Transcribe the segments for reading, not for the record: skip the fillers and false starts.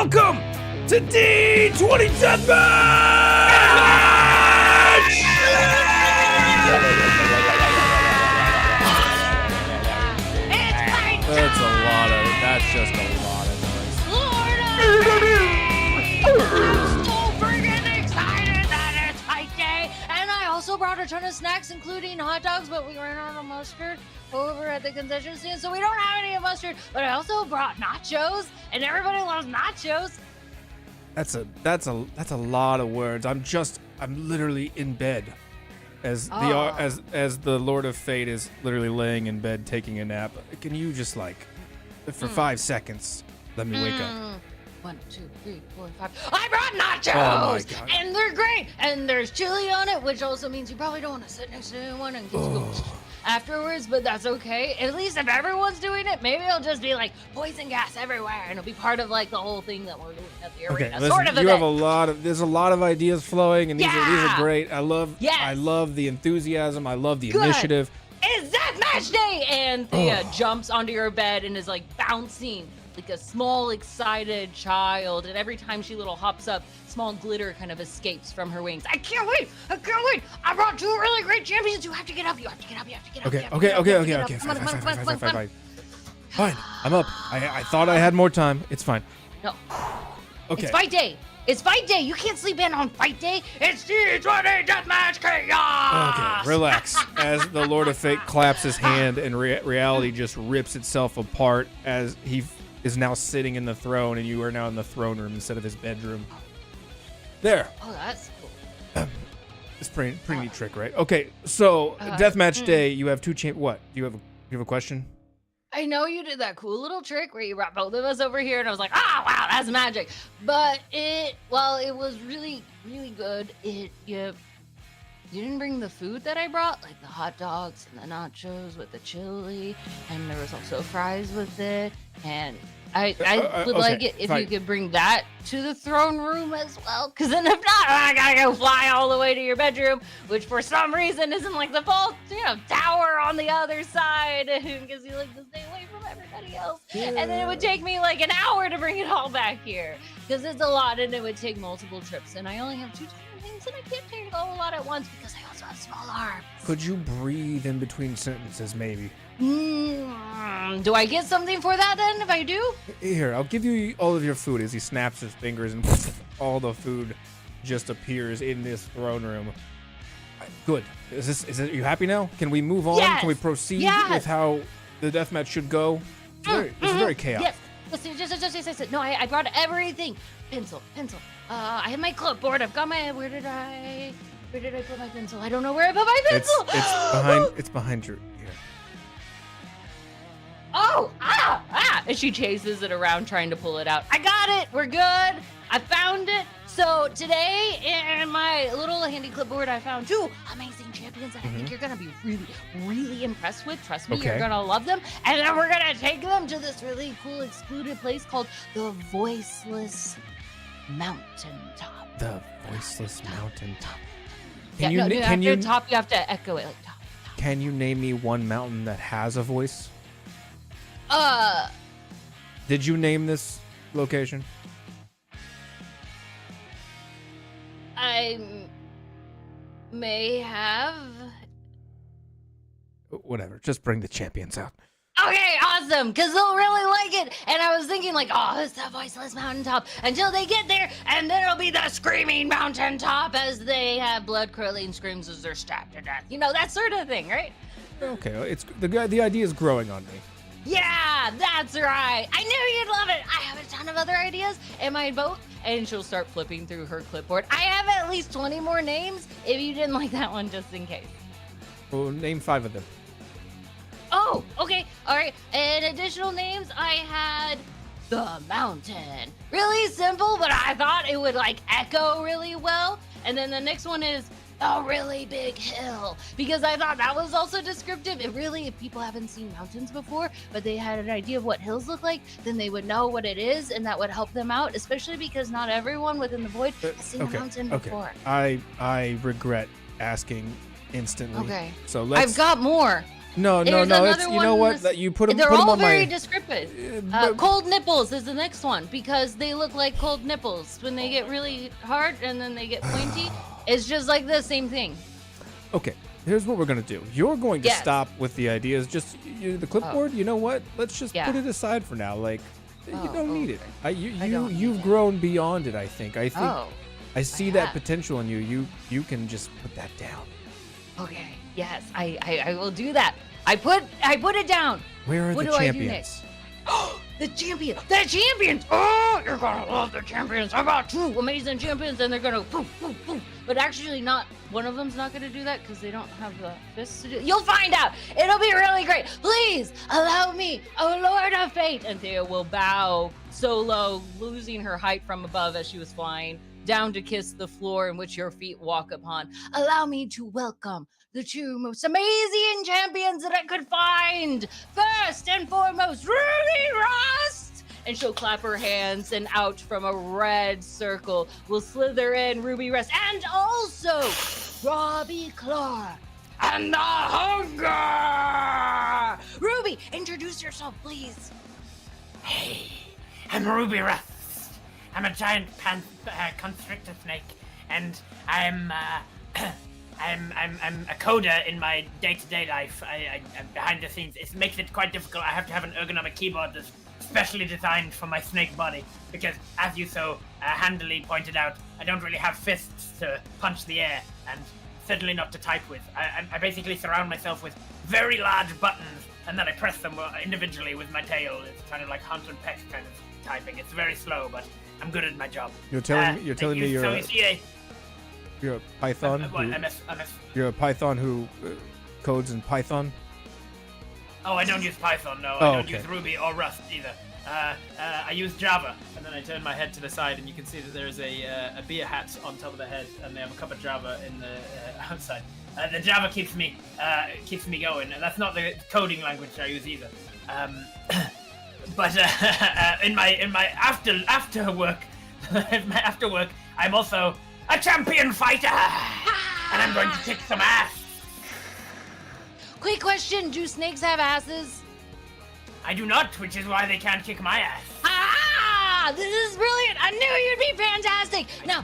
Welcome to D20 Deathmatch! That's just a lot of noise. I'm so freaking excited that it's fight day, and I also brought a ton of snacks, including hot dogs, but we ran out of mustard over at the concession stand, so we don't have any mustard. But I also brought nachos, and everybody loves nachos. That's a lot of words. I'm literally in bed as the Lord of Fate is literally laying in bed taking a nap. Can you just for 5 seconds let me wake up? 1, 2, 3, 4, 5. I brought nachos! Oh my God. And they're great! And there's chili on it, which also means you probably don't want to sit next to anyone and get to go afterwards, but that's okay. At least if everyone's doing it, maybe it'll just be poison gas everywhere, and it'll be part of the whole thing that we're doing at the arena. Listen, sort of you have there's a lot of ideas flowing, and these are great. I love the enthusiasm. I love the initiative. It's Deathmatch Day! And Thea jumps onto your bed and is bouncing like a small, excited child. And every time she little hops up, small glitter kind of escapes from her wings. I can't wait! I brought 2 really great champions. You have to get up. Okay. Fine. I'm up. I thought I had more time. It's fine. No. Okay. It's fight day. It's fight day. You can't sleep in on fight day. It's D20 Deathmatch Chaos. Okay, relax. As the Lord of Fate claps his hand and reality just rips itself apart as he is now sitting in the throne and you are now in the throne room instead of his bedroom. There. Oh, that's cool. It's pretty neat trick, right? Okay, so Deathmatch Day, you have 2 what? Do you have a question? I know you did that cool little trick where you brought both of us over here, and I was like, wow, that's magic. But it was really, really good. You didn't bring the food that I brought, like the hot dogs and the nachos with the chili, and there was also fries with it. And I would like it if you could bring that to the throne room as well, because then if not, I gotta go fly all the way to your bedroom, which for some reason isn't the full tower on the other side, because you like to stay away from everybody else. Yeah. And then it would take me an hour to bring it all back here, because it's a lot, and it would take multiple trips, and I only have 2 tiny things, and I can't take a whole lot at once because I also have small arms. Could you breathe in between sentences, maybe? Do I get something for that then if I do? Here, I'll give you all of your food. As he snaps his fingers and all the food just appears in this throne room. Good. Is it? You happy now? Can we move on? Yes. Can we proceed with how the deathmatch should go? It's very chaotic. Yes. Just. No, I brought everything. Pencil. I have my clipboard. I've got my. Where did I put my pencil? I don't know where I put my pencil. It's behind your ear. Oh, and she chases it around trying to pull it out. I got it. We're good. I found it. So today in my little handy clipboard, I found 2 amazing champions that I think you're going to be really, really impressed with. Trust me, you're going to love them. And then we're going to take them to this really cool excluded place called the Voiceless Mountaintop. The Voiceless Mountaintop. After top, you have to echo it top. Can you name me one mountain that has a voice? Did you name this location? I may have. Whatever. Just bring the champions out. Okay, awesome, because they'll really like it. And I was thinking it's the Voiceless Mountaintop until they get there, and then it'll be the Screaming Mountaintop as they have blood-curdling screams as they're stabbed to death. That sort of thing, right? Okay, it's the idea is growing on me. Yeah, that's right. I knew you'd love it. I have a ton of other ideas in my boat. And she'll start flipping through her clipboard. I have at least 20 more names if you didn't like that one, just in case. Well, name 5 of them. Oh, okay. All right. And additional names, I had the mountain. Really simple, but I thought it would echo really well. And then the next one is a really big hill, because I thought that was also descriptive. If people haven't seen mountains before, but they had an idea of what hills look like, then they would know what it is, and that would help them out, especially because not everyone within the void has seen a mountain before. I regret asking instantly. Okay. So I've got more. No. There's It's another you know one what? that's- That you put them. They're Put 'em all on very my. descriptive. But- Cold nipples is the next one because they look like cold nipples when they get really hard and then they get pointy. It's just like the same thing. Okay, here's what we're gonna do. You're going to Yes. stop with the ideas. Just the clipboard. You know what? Let's just Yeah. put it aside for now. Like, you don't need it. okay. I don't need You've it. grown beyond it. I think. I see that have. potential in you. You can just put that down. Okay. Yes, I will do that. I put it down. Where are What the do I do champions? next? The champions! Oh, you're gonna love the champions. I got 2 amazing champions, and they're gonna poof, poof, poof. But actually, not one of them's not gonna do that because they don't have the fists to do. You'll find out. It'll be really great. Please allow me, oh Lord of Fate. And Thea will bow so low, losing her height from above as she was flying down to kiss the floor in which your feet walk upon. Allow me to welcome the 2 most amazing champions that I could find. First and foremost, Ruby Rust! And she'll clap her hands, and out from a red circle will slither in Ruby Rust, and also Robbie Clark and the Hunger! Ruby, introduce yourself, please. Hey, I'm Ruby Rust. I'm a giant constrictor snake, and I'm a coder in my day-to-day life. I'm behind the scenes. It makes it quite difficult. I have to have an ergonomic keyboard that's specially designed for my snake body because, as you so handily pointed out, I don't really have fists to punch the air, and certainly not to type with. I basically surround myself with very large buttons, and then I press them individually with my tail. It's kind of like hunt and peck kind of typing. It's very slow, but I'm good at my job. You're telling me you're So you see you're a Python. You're a Python who codes in Python. Oh, I don't use Python, no. Oh, I don't okay. use Ruby or Rust either. I use Java. And then I turn my head to the side, and you can see that there's a beer hat on top of the head, and they have a cup of Java in the outside. The Java keeps me going. That's not the coding language I use either. But in my after work, I'm also a champion fighter, and I'm going to kick some ass. Quick question, do snakes have asses? I do not, which is why they can't kick my ass. Ah, this is brilliant. I knew you'd be fantastic. Now,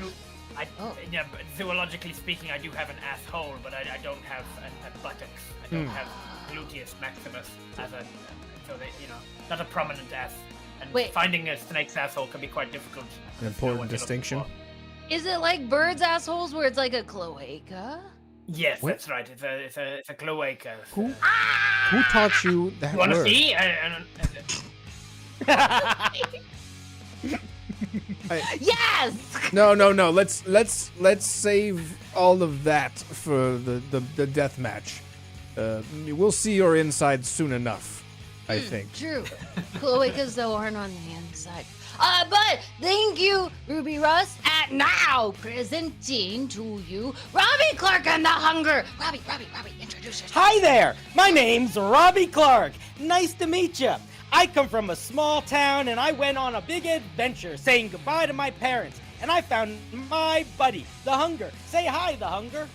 Yeah, but zoologically speaking, I do have an asshole, but I don't have a buttocks. I don't have gluteus maximus as a, so they, not a prominent ass. And Wait. finding a snake's asshole can be quite difficult. An to know what important you're looking distinction. for. is it like birds' assholes where it's like a cloaca? Yes, What? that's right. It's a cloaca. Who taught you that You want to word? see? Yes! No. Let's save all of that for the death match. We'll see your inside soon enough, I think. True. Cloacas, though, aren't on the inside. But thank you, Ruby Rust. And now, presenting to you, Robbie Clark and the Hunger. Robbie, introduce yourself. Hi there! My name's Robbie Clark. Nice to meet you. I come from a small town and I went on a big adventure saying goodbye to my parents. And I found my buddy, the Hunger. Say hi, the Hunger.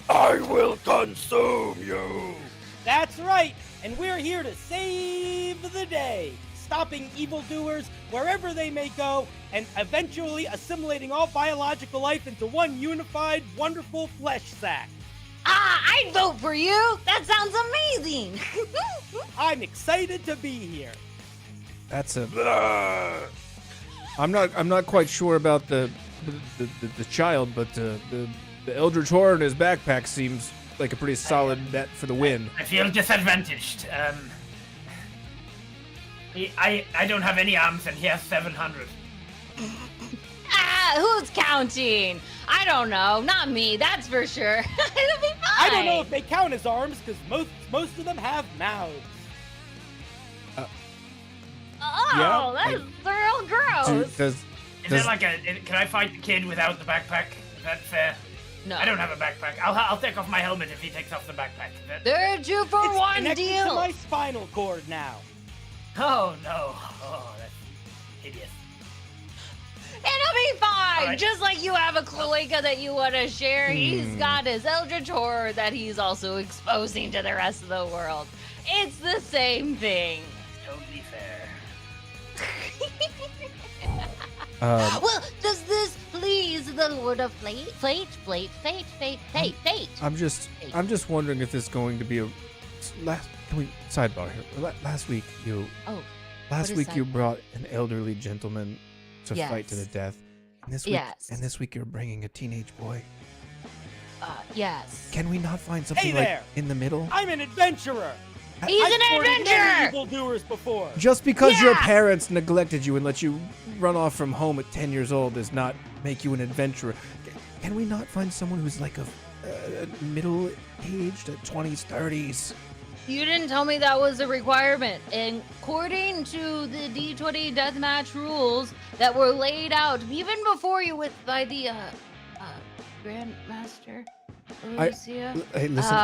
I will consume you! That's right, and we're here to save the day, stopping evildoers wherever they may go, and eventually assimilating all biological life into one unified, wonderful flesh sack. I'd vote for you. That sounds amazing. I'm excited to be here. That's a. I'm not quite sure about the child, but the Eldritch horror in his backpack seems like a pretty solid bet for the win. I feel disadvantaged. I don't have any arms, and he has 700. Who's counting? I don't know. Not me, that's for sure. It'll be fine. I don't know if they count as arms because most of them have mouths. Oh, Yeah, that's real gross. Does Is there like can I fight the kid without the backpack? Is that fair? No. I don't have a backpack. I'll take off my helmet if he takes off the backpack. They're a 2-for-1 Connected deal. to my spinal cord now. Oh no! Oh, that's hideous. It'll be fine. Right. Just like you have a cloaca that you want to share, he's got his eldritch horror that he's also exposing to the rest of the world. It's the same thing. Totally fair. Well, does this please the Lord of Fate? Fate. I'm just wondering if this is going to be a can we sidebar here? Last week you brought an elderly gentleman to fight to the death. And this week you're bringing a teenage boy. Yes. Can we not find something in the middle? I'm an adventurer. He's an adventurer! Evildoers before. Just because your parents neglected you and let you run off from home at 10 years old does not make you an adventurer. Can we not find someone who's like a middle-aged, 20s, 30s? You didn't tell me that was a requirement. And according to the D20 Deathmatch rules that were laid out even before you by the Grandmaster Alicia, Hey, listen.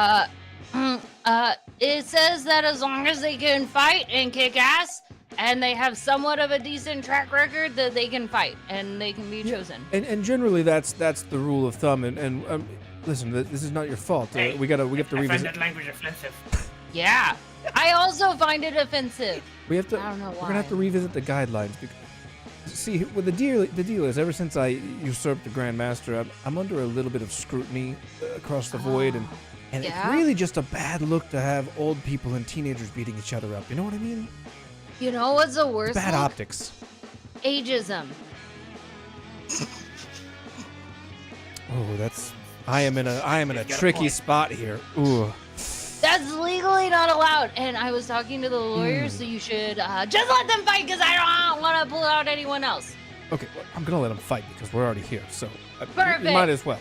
It says that as long as they can fight and kick ass, and they have somewhat of a decent track record, that they can fight and they can be chosen. And generally, that's the rule of thumb. And listen, this is not your fault. Hey, we have to I find revisit. that language offensive. Yeah, I also find it offensive. We have to. I don't know We're gonna have to revisit the guidelines. Because, see, with the deal is, ever since I usurped the Grandmaster, I'm under a little bit of scrutiny across the void, and it's really just a bad look to have old people and teenagers beating each other up. You know what I mean? You know what's the worst? Bad look? optics. Ageism. Oh, I am in a tricky spot here. Ooh. That's legally not allowed. And I was talking to the lawyer, so you should just let them fight because I don't want to pull out anyone else. Okay, well, I'm gonna let them fight because we're already here. So Perfect. you might as well.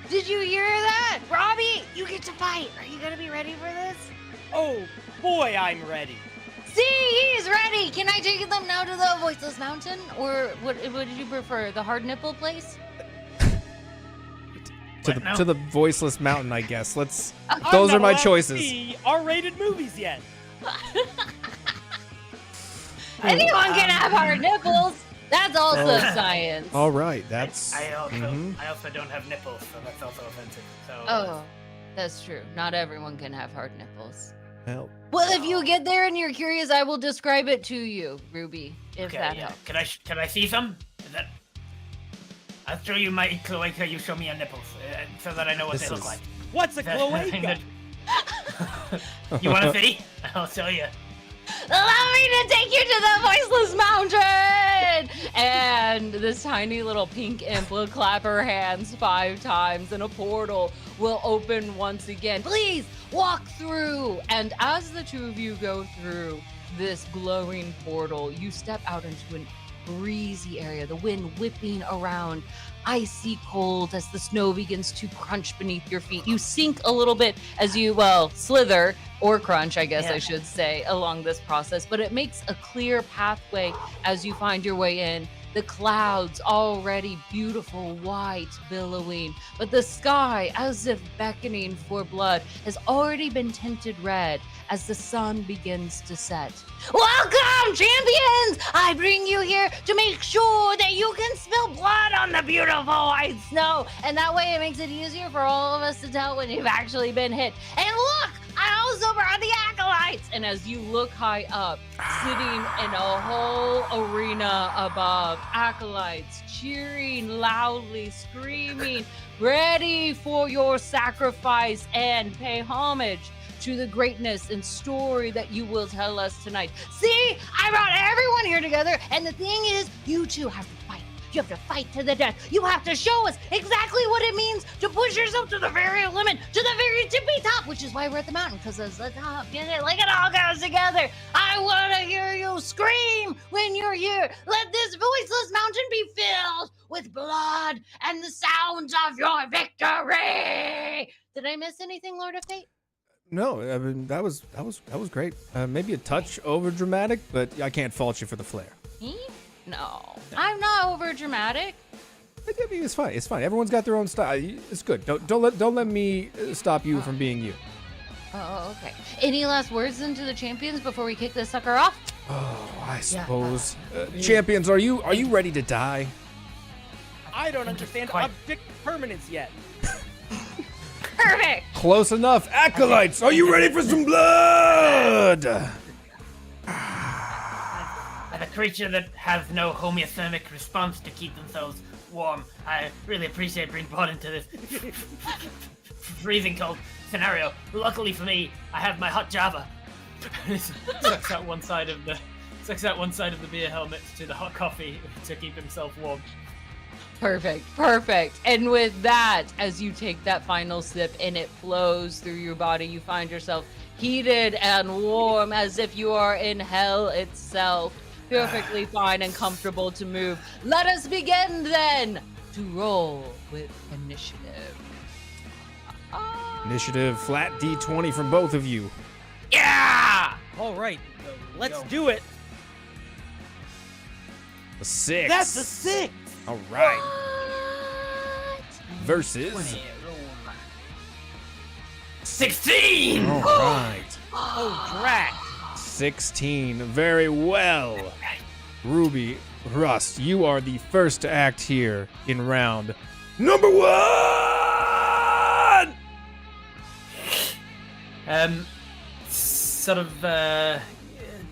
Did you hear that? Robbie, you get to fight. Are you going to be ready for this? Oh, boy, I'm ready. See, he's ready. Can I take them now to the Voiceless Mountain? Or what did you prefer? The hard nipple place? To the voiceless mountain, I guess. Those are my choices. R-rated movies yet. Anyone can have hard nipples. That's also science. All right, that's. I also don't have nipples, so that's also offensive. So. Oh, that's true. Not everyone can have hard nipples. Well, If you get there and you're curious, I will describe it to you, Ruby, if that helps. Can I see some? I'll show you my cloaca. You show me your nipples, so that I know what they look like. What's a cloaca? You want to see? I'll show you. Allow me to take you to the Voiceless Mountain! And this tiny little pink imp will clap her hands 5 times and a portal will open once again. Please walk through! And as the two of you go through this glowing portal, you step out into an breezy area, the wind whipping around, icy cold as the snow begins to crunch beneath your feet. You sink a little bit as you, slither or crunch, I guess I should say, along this process, but it makes a clear pathway as you find your way in. The clouds already beautiful, white, billowing, but the sky, as if beckoning for blood, has already been tinted red as the sun begins to set. Welcome, champions! I bring you here to make sure that you can spill blood on the beautiful white snow, and that way it makes it easier for all of us to tell when you've actually been hit. And look! I also brought the Acolytes! And as you look high up, sitting in a whole arena above, Acolytes cheering loudly, screaming, ready for your sacrifice and pay homage to the greatness and story that you will tell us tonight. See, I brought everyone here together, and the thing is, you two have to fight. You have to fight to the death. You have to show us exactly what it means to push yourself to the very limit, to the very tippy top, which is why we're at the mountain, because it's the top. Get it? Like it all goes together. I want to hear you scream when you're here. Let this voiceless mountain be filled with blood and the sounds of your victory. Did I miss anything, Lord of Fate? No, I mean that was great. Maybe a touch over dramatic, but I can't fault you for the flair. Me? No, I'm not over dramatic. I mean, it's fine. It's fine. Everyone's got their own style. It's good. Don't let me stop you from being you. Oh, okay. Any last words into the champions before we kick this sucker off? Oh, I suppose. Champions, are you ready to die? I don't understand object permanence yet. Perfect. Close enough. Acolytes, are you ready for some blood? As a creature that has no homeothermic response to keep themselves warm, I really appreciate being brought into this freezing cold scenario. Luckily for me, I have my hot Java. Sucks out one side of the beer helmet to the hot coffee to keep himself warm. Perfect. And with that, as you take that final sip and it flows through your body, you find yourself heated and warm as if you are in hell itself. Perfectly fine and comfortable to move. Let us begin then to roll with initiative. Initiative, flat D20 from both of you. Yeah! All right, let's do it. A 6. That's a 6. All right. Versus. 16! All right. Oh, drat. 16. Very well. Ruby, Rust, you are the first to act here in round number 1! Sort of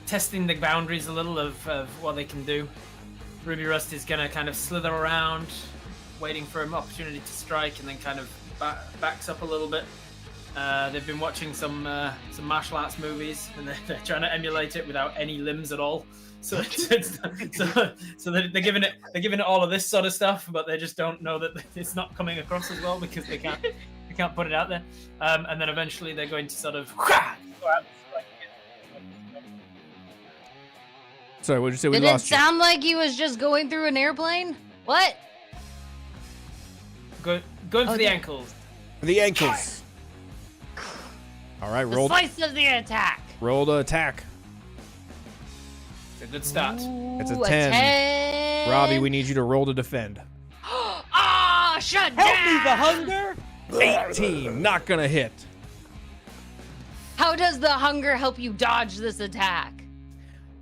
testing the boundaries a little of what they can do. Ruby Rust is gonna kind of slither around, waiting for an opportunity to strike, and then kind of backs up a little bit. They've been watching some martial arts movies, and they're trying to emulate it without any limbs at all. So they're giving it all of this sort of stuff, but they just don't know that it's not coming across as well because they can't put it out there. And then eventually they're going to sort of go out. Sorry, what did you say? We Did it lost you. sound like he was just going through an airplane? What? Going for the ankles. For the ankles. All right, The roll. slice of the attack. Roll to attack. It's a good start. It's a Ooh, 10. Robbie, we need you to roll to defend. Ah, shut Help down! me, the hunger. 18, not gonna hit. How does the hunger help you dodge this attack?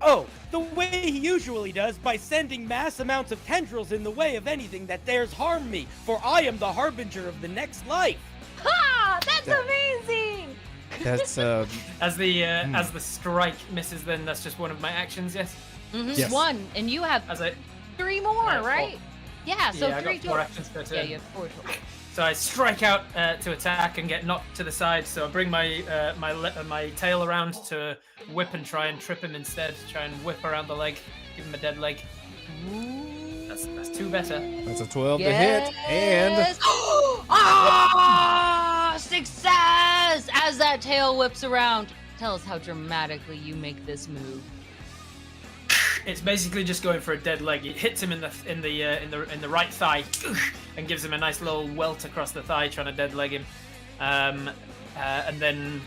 Oh, the way he usually does, by sending mass amounts of tendrils in the way of anything that dares harm me, for I am the harbinger of the next life. Ha! That's amazing! That's As the strike misses, then that's just one of my actions. Yes. Yes. One, and you have As I 3 more, Yeah, right? Yeah, so I 3 got 4 total. actions per turn. Yeah, you have 4 total. So I strike out to attack and get knocked to the side. So I bring my tail around to whip and try and trip him instead. Try and whip around the leg, give him a dead leg. That's 2 better. that's a 12 to hit, and Yes. Ah! Success! As that tail whips around, tell us how dramatically you make this move. It's basically just going for a dead leg. It hits him in the right thigh and gives him a nice little welt across the thigh, trying to dead leg him. And then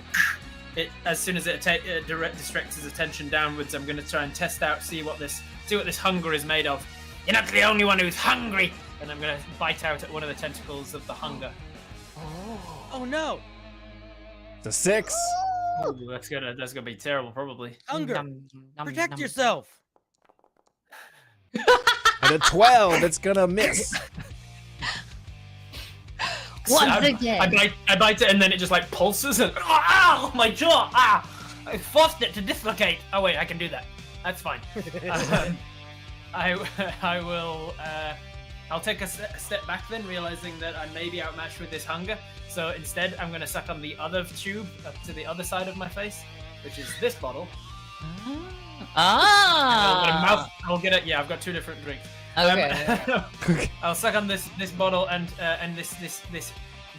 as soon as it distracts his attention downwards, I'm going to try and test out, see what this hunger is made of. You're not the only one who's hungry. And I'm going to bite out at one of the tentacles of the hunger. Oh no, it's a 6. Ooh, that's gonna be terrible, probably. hunger! Nom, nom, Protect nom. yourself. And a 12, it's gonna miss. Once again. I bite it, and then it just like pulses and ow, my jaw! Ah, I forced it to dislocate. Oh wait, I can do that. That's fine. I will. I'll take a step back then, realizing that I may be outmatched with this hunger. So instead, I'm going to suck on the other tube up to the other side of my face, which is this bottle. Ah! I'll get it. Yeah, I've got 2 different drinks. Okay. I'll suck on this bottle and this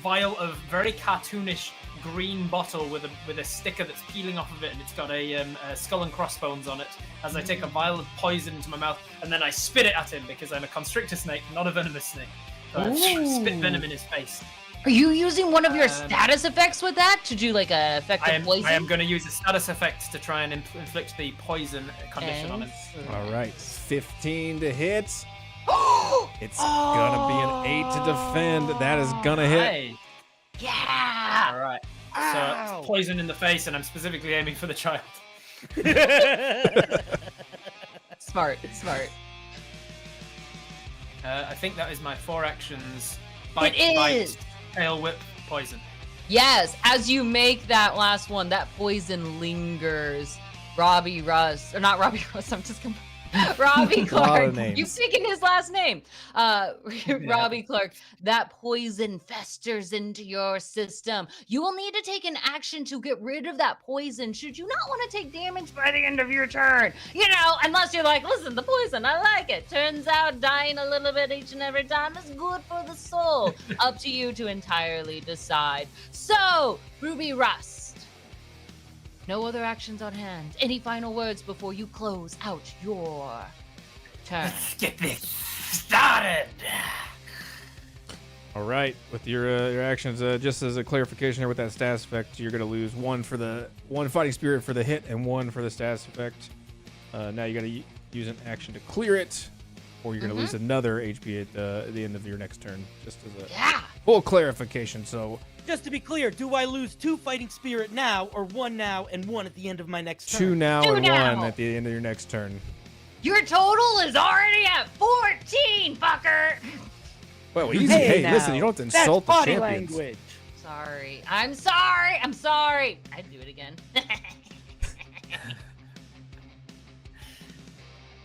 vial of very cartoonish green bottle with a sticker that's peeling off of it, and it's got a skull and crossbones on it. As I take a vial of poison into my mouth, and then I spit it at him because I'm a constrictor snake, not a venomous snake. So I spit venom in his face. Are you using one of your status effects with that to do like a effective poison? I am going to use a status effect to try and inflict the poison condition on him. All right, 15 to hit. It's gonna be an 8 to defend. That is gonna hit. Hey. Yeah! All right. So it's poison in the face, and I'm specifically aiming for the child. Smart. I think that is my 4 actions. It is. Bite, tail whip, poison. Yes, as you make that last one, that poison lingers. Robbie Clark. You've taken his last name. Robbie Clark. That poison festers into your system. You will need to take an action to get rid of that poison should you not want to take damage by the end of your turn. Unless you're like, listen, the poison, I like it. Turns out dying a little bit each and every time is good for the soul. Up to you to entirely decide. So, Ruby Rust. No other actions on hand. Any final words before you close out your turn? Let's get this started. All right, with your actions, just as a clarification here with that status effect, you're going to lose 1 for the 1 fighting spirit for the hit and 1 for the status effect. Now you got to use an action to clear it, or you're going to lose another HP at the end of your next turn. Just as a full clarification. So. Just to be clear, do I lose 2 fighting spirit now, or 1 now and 1 at the end of my next turn? 2 now Two and now. 1 at the end of your next turn. Your total is already at 14, fucker. Well, easy. Hey, Hey, now, listen, you don't have to that's insult the body champions. language. Sorry. I'm sorry. I'd do it again.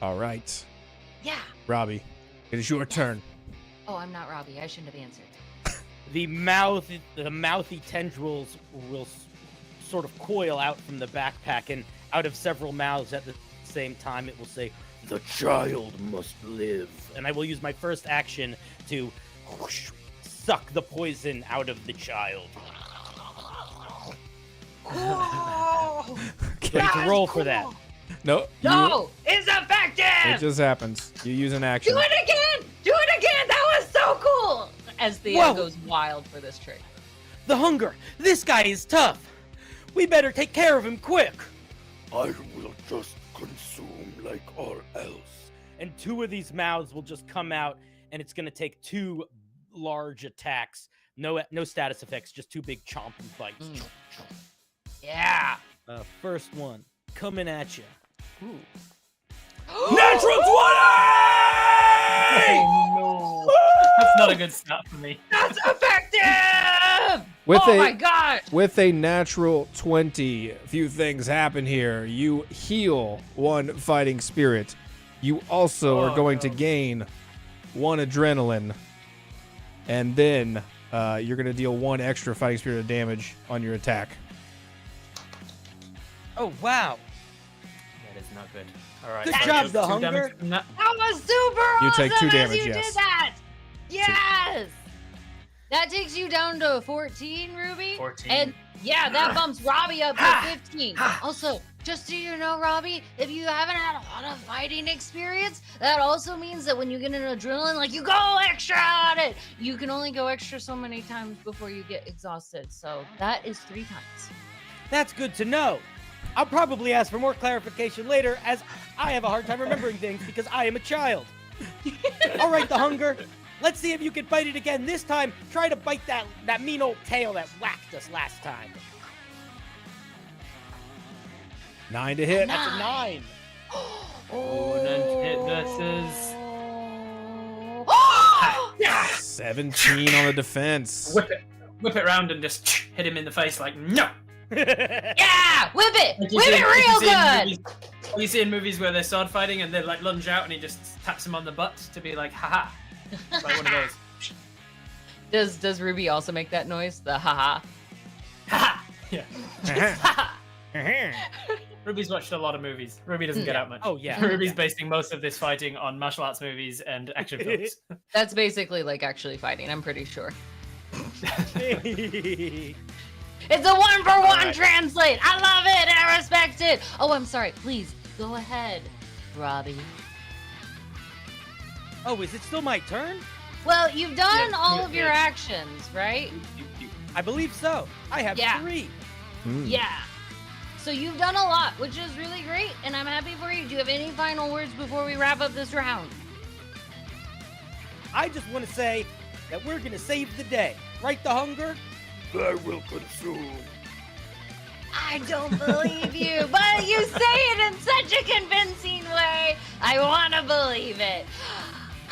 All right, Yeah. Robbie, it is your turn. Oh, I'm not Robbie. I shouldn't have answered. The mouthy tendrils will sort of coil out from the backpack, and out of several mouths at the same time, it will say, "The child must live." And I will use my first action to suck the poison out of the child. Oh, So I can roll for that. No. it's effective. It just happens. You use an action. Do it again. That was so cool. As Thea Whoa. goes wild for this trick. The hunger. This guy is tough. We better take care of him quick. I will just consume like all else. And 2 of these mouths will just come out, and it's going to take 2 large attacks. No status effects, just 2 big chomping bites. Yeah. First one, coming at you. Natural 20! Oh, no. That's not a good start for me. That's effective. With my god. With a natural 20, a few things happen here. You heal 1 fighting spirit. You also are going to gain 1 adrenaline. And then you're going to deal 1 extra fighting spirit of damage on your attack. Oh, wow. That is not good. All right. Good so job, just the 2 hunger. damage from that. That was super You awesome take 2 as damage, you yes. did that. Yes. That takes you down to 14, Ruby. 14. And yeah, that bumps Robbie up to 15. Also, just so you know, Robbie, if you haven't had a lot of fighting experience, that also means that when you get an adrenaline, like you go extra on it. You can only go extra so many times before you get exhausted. So that is 3 times. That's good to know. I'll probably ask for more clarification later, as I have a hard time remembering things because I am a child. All right, the hunger. Let's see if you can bite it again. This time, try to bite that mean old tail that whacked us last time. 9 to hit. That's a 9. Oh, and then hit versus. Yeah. 17 on the defense. Whip it around and just hit him in the face like, no! Yeah, whip it Like you real see in good. movies- you see in movies where they're sword fighting and they like lunge out and he just taps him on the butt to be like, haha. Like one of those. Does Ruby also make that noise? The haha. Haha! Yeah. Uh-huh. Ruby's watched a lot of movies. Ruby doesn't get out much. Oh, yeah. Ruby's basing most of this fighting on martial arts movies and action films. That's basically like actually fighting, I'm pretty sure. It's a 1-for-1 translate. I love it and I respect it. Oh, I'm sorry. Please go ahead, Robbie. Oh, is it still my turn? Well, you've done Yeah, all yeah, of your yeah. actions, right? I believe so. I have Yeah. 3. Yeah. So you've done a lot, which is really great, and I'm happy for you. Do you have any final words before we wrap up this round? I just want to say that we're going to save the day. Right, the hunger? I will consume. I don't believe you, but you say it in such a convincing way. I want to believe it.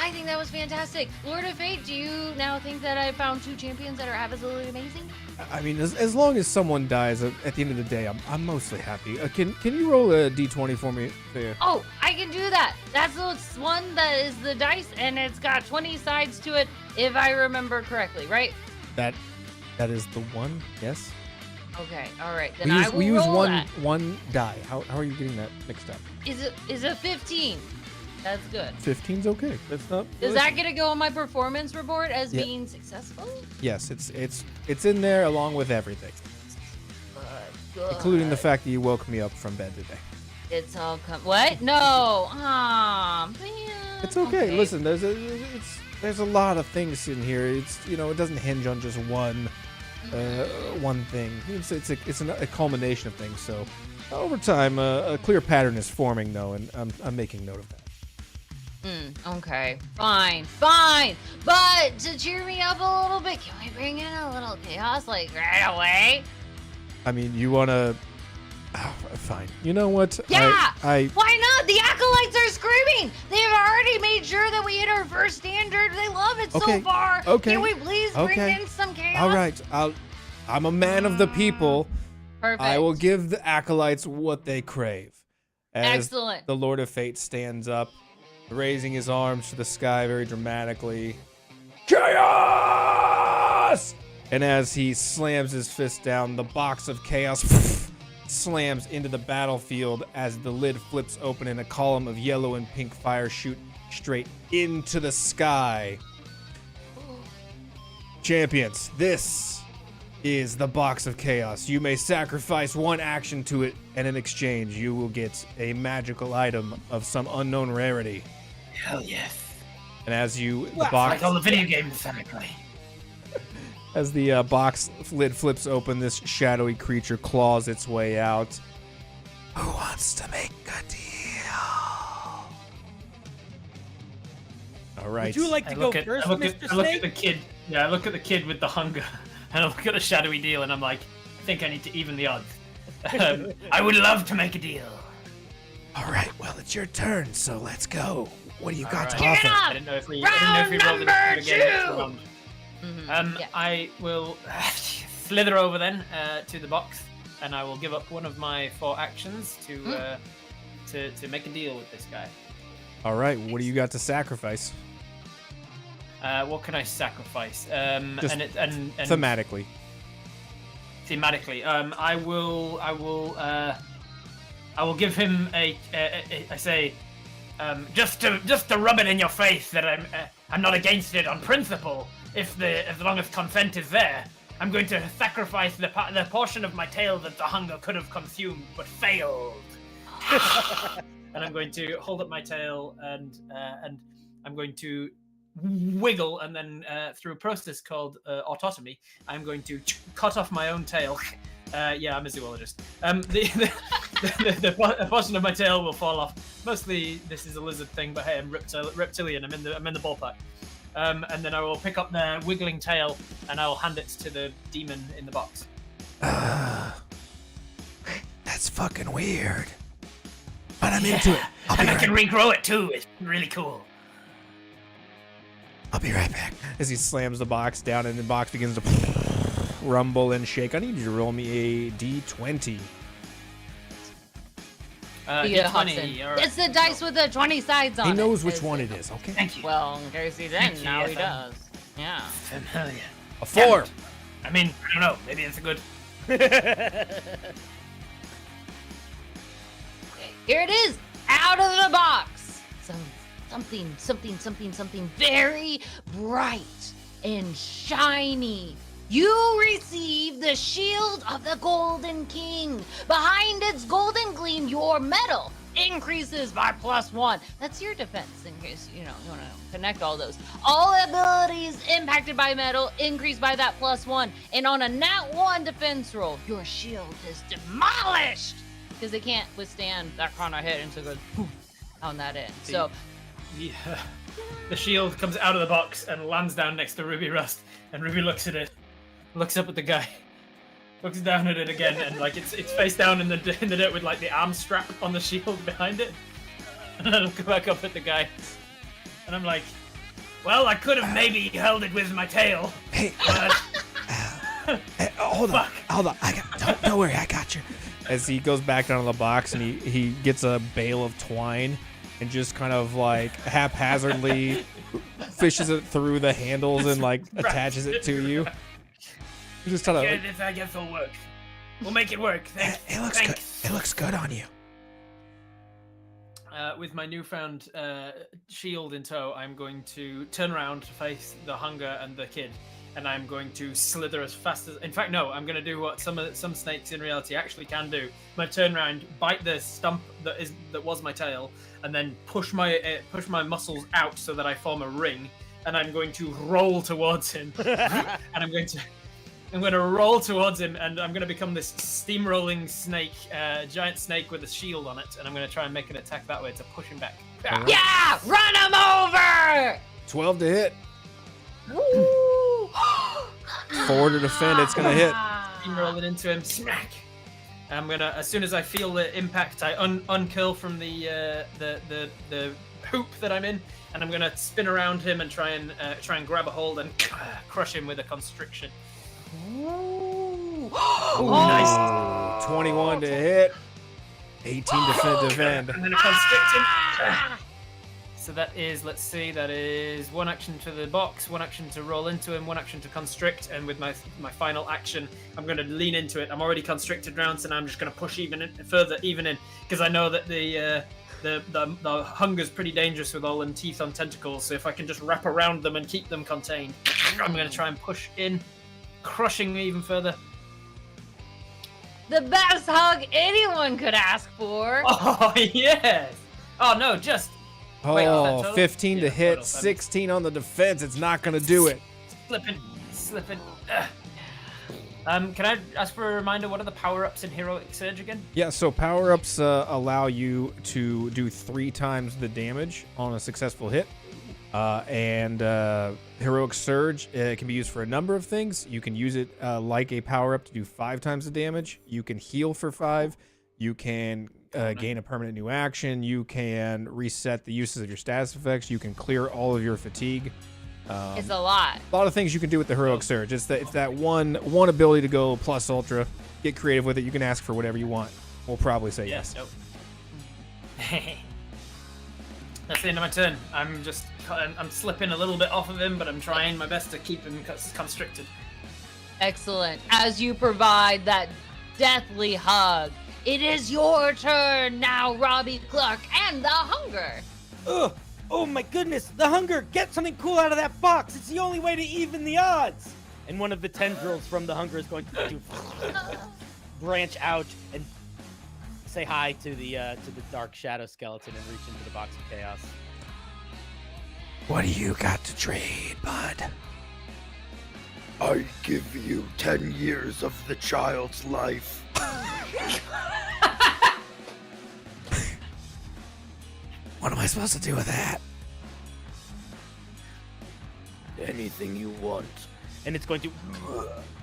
I think that was fantastic. Lord of Fate, do you now think that I found 2 champions that are absolutely amazing? I mean, as long as someone dies at the end of the day, I'm mostly happy. Can you roll a d20 for me, Thea? Oh, I can do that. That's the one that is the dice, and it's got 20 sides to it, if I remember correctly, right? That is the one. Yes. Okay. All right. Then We use roll that. one die. How are you getting that mixed up? Is it 15? That's good. 15's okay. That's not. Is that gonna go on my performance report as Yeah. being successful? Yes, it's in there along with everything, Good. including the fact that you woke me up from bed today. It's all what? No. Ah, man. It's okay. Listen, there's a lot of things in here. It's it doesn't hinge on just one thing. It's a culmination of things. So over time, a clear pattern is forming, though, and I'm making note of that. Okay. Fine. But to cheer me up a little bit, can we bring in a little chaos like right away? I mean, you wanna? Oh, fine. You know what? Yeah. I Why not? The Acolytes are screaming. They've already made sure that we hit our first standard. They love it Okay, so far. okay, Can we please bring okay. in some chaos? All right. I'm a man of the people. Perfect. I will give the Acolytes what they crave. As Excellent. the Lord of Fate stands up, raising his arms to the sky very dramatically. Chaos! And as he slams his fist down, the box of chaos slams into the battlefield as the lid flips open and a column of yellow and pink fire shoot straight into the sky. Champions, this is the box of chaos. You may sacrifice one action to it, and in exchange, you will get a magical item of some unknown rarity. Hell yes. And as the Like box, all the video games that I play. as the box lid flips open, this shadowy creature claws its way out. Who wants to make a deal? All right. Would you like to go first, Mr. I look at Snake? the kid. Yeah, I look at the kid with the hunger, and I look at the shadowy deal, and I'm like, I think I need to even the odds. I would love to make a deal. All right. Well, it's your turn, so let's go. What do you got to All right. offer? I didn't know if we rolled it Round again next number round. Yeah. I will slither over then to the box, and I will give up one of my 4 actions to make a deal with this guy. All right. What do you got to sacrifice? What can I sacrifice? Just and thematically. thematically, I will give him I say, just to rub it in your face that I'm not against it on principle. As long as consent is there, I'm going to sacrifice the portion of my tail that the hunger could have consumed but failed. And I'm going to hold up my tail and I'm going to wiggle, and then through a process called autotomy, I'm going to cut off my own tail. Yeah, I'm a zoologist. The portion of my tail will fall off. Mostly, this is a lizard thing, but hey, I'm reptilian. I'm in the ballpark. And then I will pick up the wiggling tail, and I will hand it to the demon in the box. That's fucking weird. But I'm into it. And I can regrow it too. It's really cool. I'll be right back. As he slams the box down and the box begins to rumble and shake. I need you to roll me a d20. Yeah, D20. Hudson. All right. It's the dice with the 20 sides on it. He knows which Is one it is, okay? Thank you. Well, in case he didn't, now he does. Yeah. Familiar. A 4. I mean, I don't know. Maybe it's a good. Here it is, out of the box. Something very bright and shiny. You receive the shield of the Golden King. Behind its golden gleam, your metal increases by +1. That's your defense, in case you want to connect all those. All abilities impacted by metal increase by that +1. And on a nat 1 defense roll, your shield is demolished because they can't withstand that kind of hit, and so it goes poof on that end. So The shield comes out of the box and lands down next to Ruby Rust, and Ruby looks at it, looks up at the guy, looks down at it again, and like it's face down in the dirt with like the arm strap on the shield behind it. And I look back up at the guy, and I'm like, Well, I could have maybe held it with my tail. Hey, But hey, hold on. Don't worry, I got you. As he goes back down to the box and he gets a bale of twine and just kind of like haphazardly fishes it through the handles and like attaches it to you. You just kind of. yeah, this I guess will work. We'll make it work. Thanks. It looks good. It looks good on you. With my newfound shield in tow, I'm going to turn around to face the hunger and the kid, and I'm going to slither as fast as. In fact, no, I'm going to do what some snakes in reality actually can do. I'm going to turn around, bite the stump that was my tail, and then push my muscles out so that I form a ring, and I'm going to roll towards him, and I'm going to roll towards him, and I'm going to become this steamrolling snake, giant snake with a shield on it, and I'm going to try and make an attack that way to push him back. Right. Yeah, run him over. 12 to hit. Woo. 4 to defend. It's gonna hit. Steamroll it into him, smack. I'm gonna, as soon as I feel the impact, I uncurl from the hoop that I'm in, and I'm gonna spin around him and try and grab a hold and crush him with a constriction. Ooh. Nice. 21 to hit. 18 to defend. And then a constriction. So that is, let's see, that is 1 action to the box, 1 action to roll into him, 1 action to constrict, and with my final action, I'm going to lean into it. I'm already constricted round, so now I'm just going to push even in, because I know that the hunger's pretty dangerous with all them teeth on tentacles. So if I can just wrap around them and keep them contained, I'm going to try and push in, crushing me even further. The best hug anyone could ask for. Oh yes! Oh no, just. Wait, Oh, 15 to hit, total. 16 on the defense. It's not going to do it. Slipping. Can I ask for a reminder? What are the power-ups in Heroic Surge again? Yeah, so power-ups allow you to do 3 times the damage on a successful hit. And Heroic Surge can be used for a number of things. You can use it like a power-up to do 5 times the damage. You can heal for 5. You can gain a permanent new action. You can reset the uses of your status effects. You can clear all of your fatigue. It's a lot. A lot of things you can do with the Heroic Surge. It's that one ability to go plus ultra. Get creative with it. You can ask for whatever you want. We'll probably say yes. Nope. That's the end of my turn. I'm slipping a little bit off of him, but I'm trying my best to keep him constricted. Excellent. As you provide that deathly hug, it is your turn now, Robbie Clark and the hunger. Ugh! Oh my goodness! The hunger! Get something cool out of that box! It's the only way to even the odds! And one of the tendrils from the hunger is going to branch out and say hi to the dark shadow skeleton and reach into the box of chaos. What do you got to trade, bud? I give you 10 years of the child's life. What am I supposed to do with that? Anything you want. And it's going to,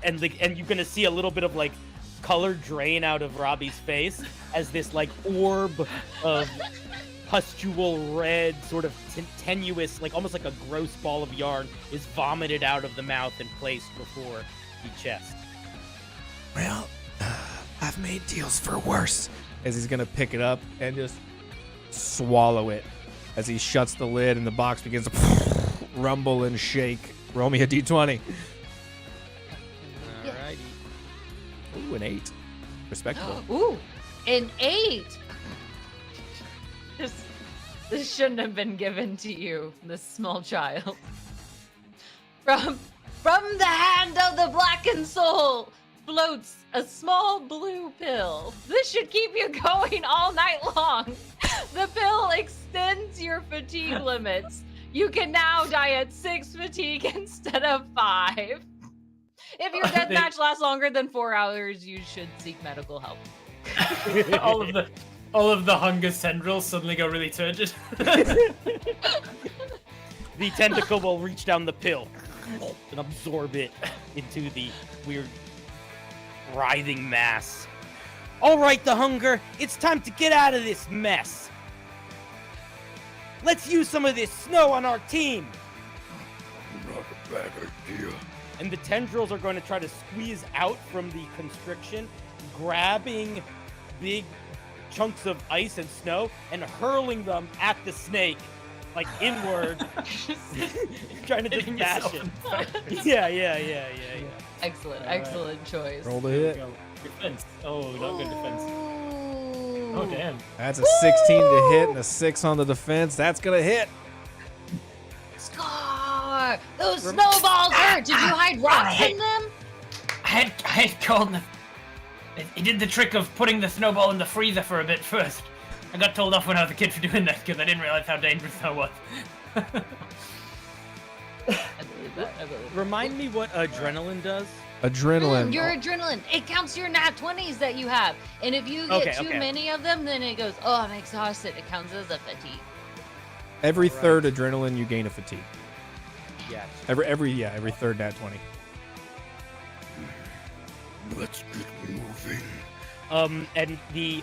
and you're gonna see a little bit of like color drain out of Robbie's face as this like orb of pustule red, sort of tenuous, like almost like a gross ball of yarn, is vomited out of the mouth and placed before the chest. Well, I've made deals for worse. As he's gonna pick it up and just swallow it. As he shuts the lid and the box begins to rumble and shake. Roll me a d20. Alrighty. Ooh, an 8. Respectable. Ooh, an 8. This shouldn't have been given to you, this small child. From the hand of the blackened soul floats a small blue pill. This should keep you going all night long. The pill extends your fatigue limits. You can now die at 6 fatigue instead of 5. If your death match lasts longer than 4 hours, you should seek medical help. all of the hunger tendrils suddenly go really turgid. The tentacle will reach down the pill and absorb it into the weird writhing mass. All right, the hunger, it's time to get out of this mess. Let's use some of this snow on our team. Bad idea. And the tendrils are going to try to squeeze out from the constriction, grabbing big chunks of ice and snow and hurling them at the snake, like inward, trying to just bash it. Yeah. Excellent choice. Roll the hit. Defense. Oh, not good defense. Oh, damn. That's a 16 to hit and a 6 on the defense. That's gonna hit. Scar! Those snowballs hurt! Did you hide rocks in them? I had called them. He did the trick of putting the snowball in the freezer for a bit first. I got told off when I was a kid for doing that because I didn't realize how dangerous that was. I believe that. Remind me what adrenaline does. Adrenaline. Your adrenaline. It counts your nat 20s that you have. And if you get too many of them, then it goes, oh, I'm exhausted. It counts as a fatigue. Every third adrenaline, you gain a fatigue. Yeah. Every third nat 20. Let's get moving. And the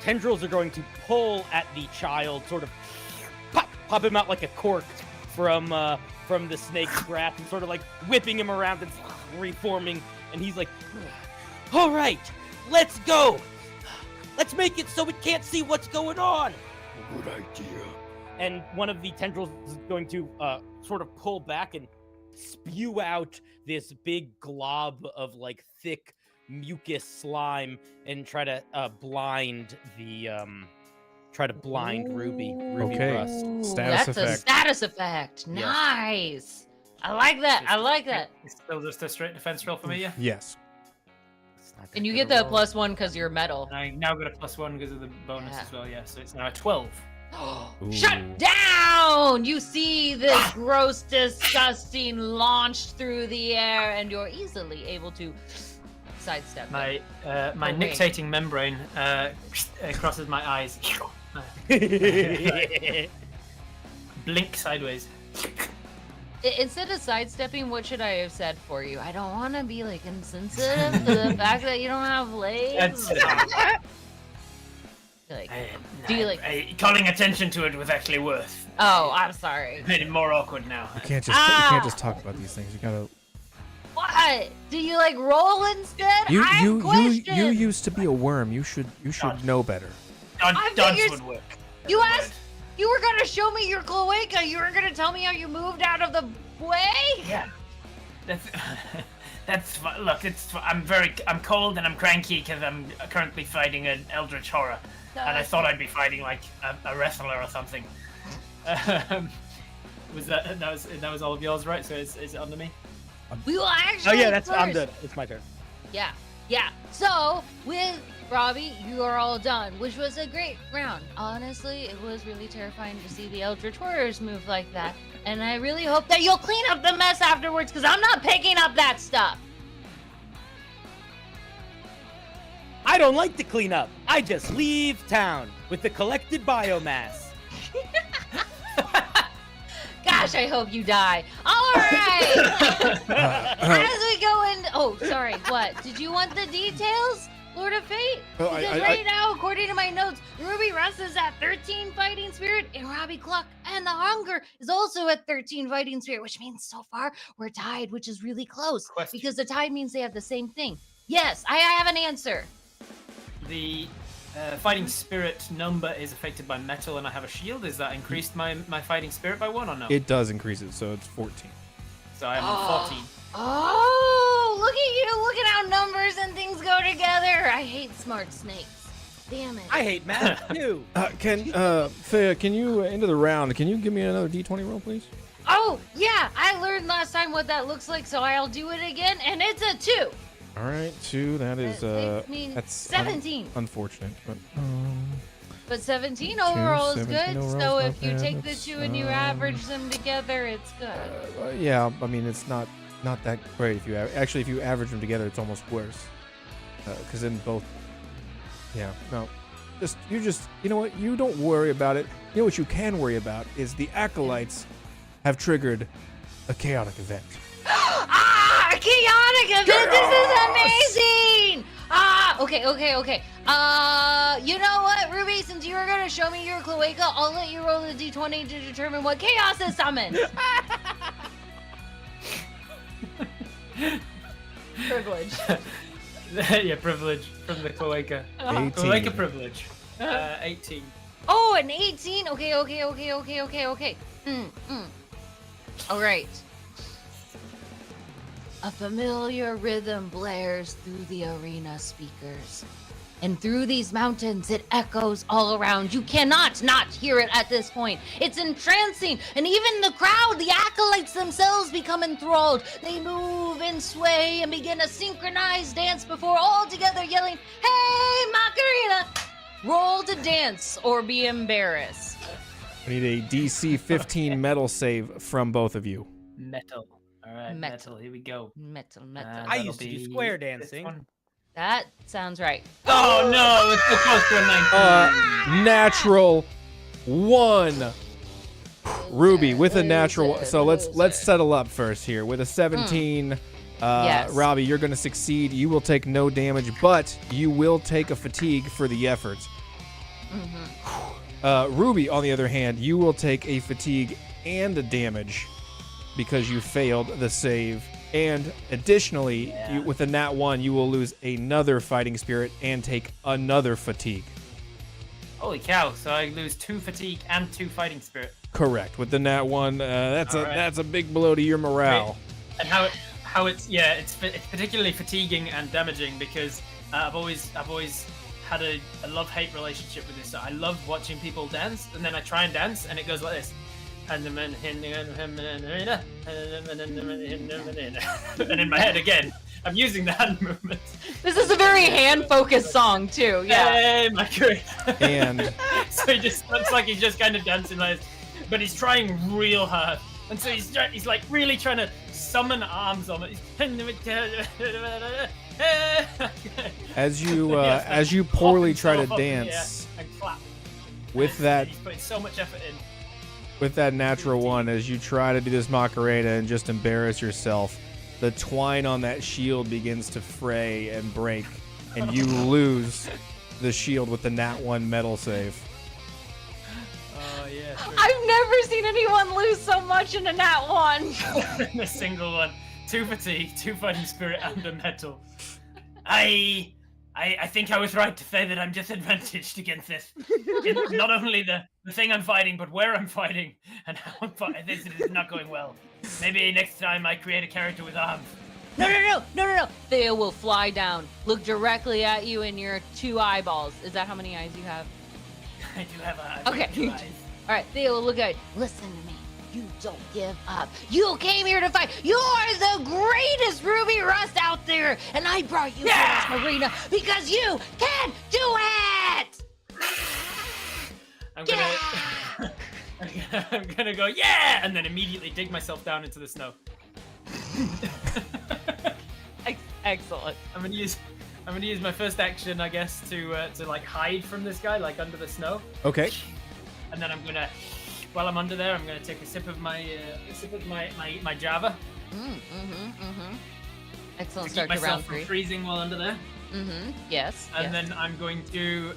tendrils are going to pull at the child, sort of pop him out like a cork from the snake's grasp, and sort of like whipping him around and reforming. And he's like, "All right, let's go. Let's make it so it can't see what's going on." Good idea. And one of the tendrils is going to sort of pull back and spew out this big glob of like thick mucus slime and try to blind Ruby Okay. Ooh, Status that's effect. a status effect. Yeah. Nice. I like that. It's still just a straight defense roll for me, yeah? Yes. And you get the +1 because you're metal. And I now got a +1 because of the bonus Yeah. as well, yeah. So it's now a 12. Ooh. Shut down! You see this gross, disgusting launch through the air, and you're easily able to sidestep it. My wing. nictating membrane crosses my eyes. Blink sideways. Instead of sidestepping, what should I have said for you? I don't want to be like insensitive to the fact that you don't have legs. Like, do you like? Calling attention to it was actually worse. Oh, I'm sorry. Made it more awkward now. You can't just talk about these things. You gotta. What? Do you like roll instead? You I have questions. used to be a worm. You should know better. I Dodge figured- would work. You asked. You were gonna show me your cloaca. You were gonna tell me how you moved out of the way. Yeah. That's look. I'm cold and I'm cranky because I'm currently fighting an Eldritch horror, and I thought I'd be fighting like a wrestler or something. That was all of yours, right? So is it under me? We will actually. Oh yeah, I'm first- good. It's my turn. Yeah. So with Robbie, you are all done, which was a great round. Honestly, it was really terrifying to see the Eldritch Horrors move like that. And I really hope that you'll clean up the mess afterwards, because I'm not picking up that stuff. I don't like to clean up. I just leave town with the collected biomass. Gosh, I hope you die. All right. As we go in. Oh, sorry. What? Did you want the details, Lord of Fate? Well, Because right now, according to my notes, Ruby Russ is at 13 fighting spirit, and Robbie Clark and the Hunger is also at 13 fighting spirit, which means so far we're tied, which is really close. Question. Because the tie means they have the same thing. Yes, I have an answer. The fighting spirit number is affected by metal, and I have a shield. Is that increased my fighting spirit by 1 or no? It does increase it, so it's 14. So I'm on 14. Oh, look at you. Look at how numbers and things go together. I hate smart snakes. Damn it. I hate math too. Thea, can you into the round? Can you give me another D20 roll, please? Oh, yeah. I learned last time what that looks like, so I'll do it again, and it's a 2. All right, 2. That is That makes me that's 17. Unfortunate, but But 17 overall is 17 good, overall so is if not you bad. take the That's, 2 and you average them together, it's good. yeah. I mean, it's not that great. If you if you average them together, it's almost worse. Because in both, yeah, no, you know what? You don't worry about it. You know what you can worry about is the Acolytes have triggered a chaotic event. Ah, a chaotic event! This is amazing! Ah, okay. You know what, Ruby? Since you were gonna show me your cloaca, I'll let you roll the d20 to determine what chaos is summoned. Privilege. Yeah, privilege from the cloaca. 18. Cloaca privilege. 18. Oh, an 18. Okay. All right. A familiar rhythm blares through the arena speakers. And through these mountains, it echoes all around. You cannot not hear it at this point. It's entrancing. And even the crowd, the acolytes themselves become enthralled. They move and sway and begin a synchronized dance before all together yelling, "Hey, Macarena!" Roll to dance or be embarrassed. We need a DC 15 metal save from both of you. Metal. All right, metal. Here we go. Metal. I used to do square dancing. That sounds right. Oh no, it's so close to a 19. Natural 1. Ruby with a natural. So let's settle up first here with a 17. Yes. Robbie, you're going to succeed. You will take no damage, but you will take a fatigue for the effort. Ruby, on the other hand, you will take a fatigue and a damage because you failed the save. And additionally, with a nat 1, you will lose another fighting spirit and take another fatigue. Holy cow! So I lose 2 fatigue and 2 fighting spirit. Correct. With the nat 1, that's a big blow to your morale. Wait, and how it's particularly fatiguing and damaging because I've always had a love-hate relationship with this. So I love watching people dance, and then I try and dance, and it goes like this. And in my head again, I'm using the hand movements. This is a very hand-focused song too. Yeah. Hey, my God. And so he just looks like he's just kind of dancing like this, but he's trying real hard, and so he's like really trying to summon arms on it. as you poorly try to dance and clap. with that. He's putting so much effort in. With that natural 1, as you try to do this Macarena and just embarrass yourself, the twine on that shield begins to fray and break, and you lose the shield with the nat 1 metal save. Oh yeah. True. I've never seen anyone lose so much in a nat 1. In a single one. 2 fatigue, 2 fighting spirit, and a metal. I think I was right to say that I'm disadvantaged against this. It's not only the thing I'm fighting, but where I'm fighting and how I'm fighting. This is not going well. Maybe next time I create a character with arms. No. Thea will fly down, look directly at you in your 2 eyeballs. Is that how many eyes you have? I do have eyes. Okay. All right, Thea will look at you. Listen to me. You don't give up. You came here to fight. You're the greatest Ruby Rust out there, and I brought you to this arena because you can do it. I'm gonna go and then immediately dig myself down into the snow. Excellent. I'm gonna use my first action, I guess, to like hide from this guy, like under the snow. Okay. And then I'm gonna. While I'm under there, I'm going to take a sip of my Java. Excellent to start keep to round myself 3. from freezing while under there. Yes. And then I'm going to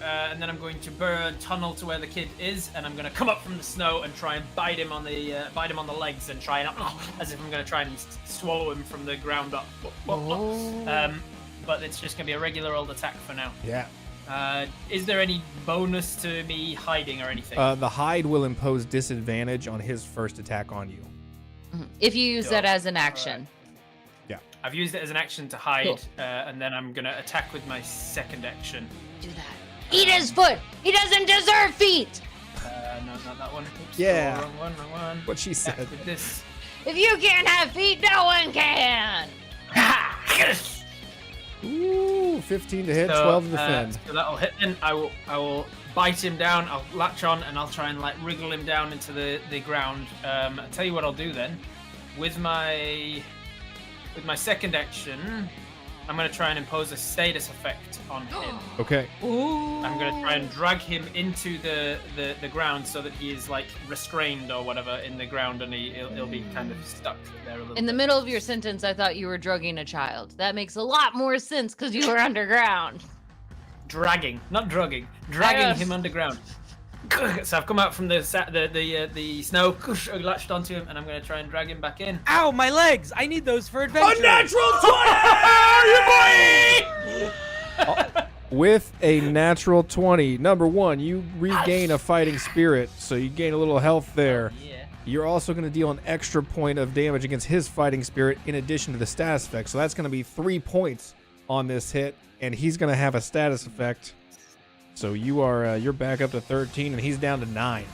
burn tunnel to where the kid is, and I'm going to come up from the snow and try and bite him on the legs and try and as if I'm going to try and swallow him from the ground up. But it's just going to be a regular old attack for now. Yeah. Is there any bonus to me hiding or anything? The hide will impose disadvantage on his first attack on you. If you use that as an action. Yeah. I've used it as an action to hide, Cool. and then I'm going to attack with my second action. Do that. Eat his foot! He doesn't deserve feet! No, not that one. Oops, Yeah. Wrong one. What she said. With this. If you can't have feet, no one can! Ooh, 15 to hit, 12 to defend. So that'll hit. Then I will bite him down. I'll latch on and I'll try and like wriggle him down into the ground. I'll tell you what I'll do then. With my second action, I'm going to try and impose a status effect on him. Okay. Ooh. I'm going to try and drag him into the ground so that he is like restrained or whatever in the ground, and he'll be kind of stuck there a little In the bit. middle of your sentence, I thought you were drugging a child. That makes a lot more sense because you were underground. Dragging, not drugging. Dragging him underground. So I've come out from the snow, latched onto him, and I'm going to try and drag him back in. Ow, my legs! I need those for adventure. Unnatural 20! With a natural 20, number 1, you regain a fighting spirit, so you gain a little health there. Yeah. You're also going to deal an extra point of damage against his fighting spirit in addition to the status effect. So that's going to be 3 points on this hit, and he's going to have a status effect. So you're back up to 13, and he's down to 9.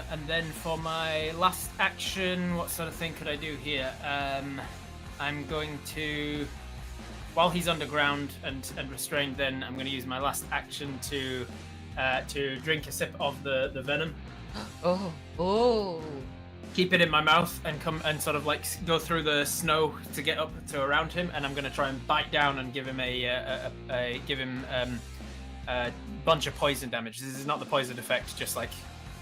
And then for my last action, what sort of thing could I do here? I'm going to, while he's underground and restrained, then I'm going to use my last action to drink a sip of the venom. Oh. Keep it in my mouth and come and sort of like go through the snow to get up to around him, and I'm going to try and bite down and give him a bunch of poison damage. This is not the poison effect, just like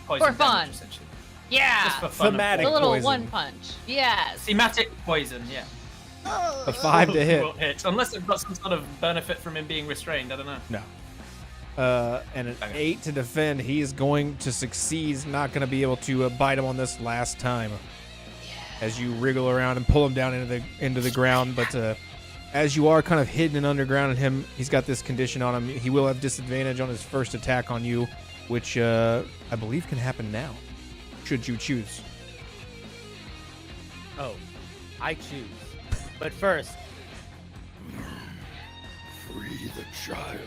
poison For fun. damage, essentially. Yeah. Just for fun. Thematic A little poison. one punch. Yes. Thematic poison, yeah. A 5 to hit. Won't hit, unless I've got some sort of benefit from him being restrained. I don't know. No. And an 8 to defend. He is going to succeed. He's not going to be able to bite him on this last time. As you wriggle around and pull him down into the ground. But as you are kind of hidden and underground, and he's got this condition on him. He will have disadvantage on his first attack on you, which I believe can happen now, should you choose. Oh, I choose. But first, Free the child.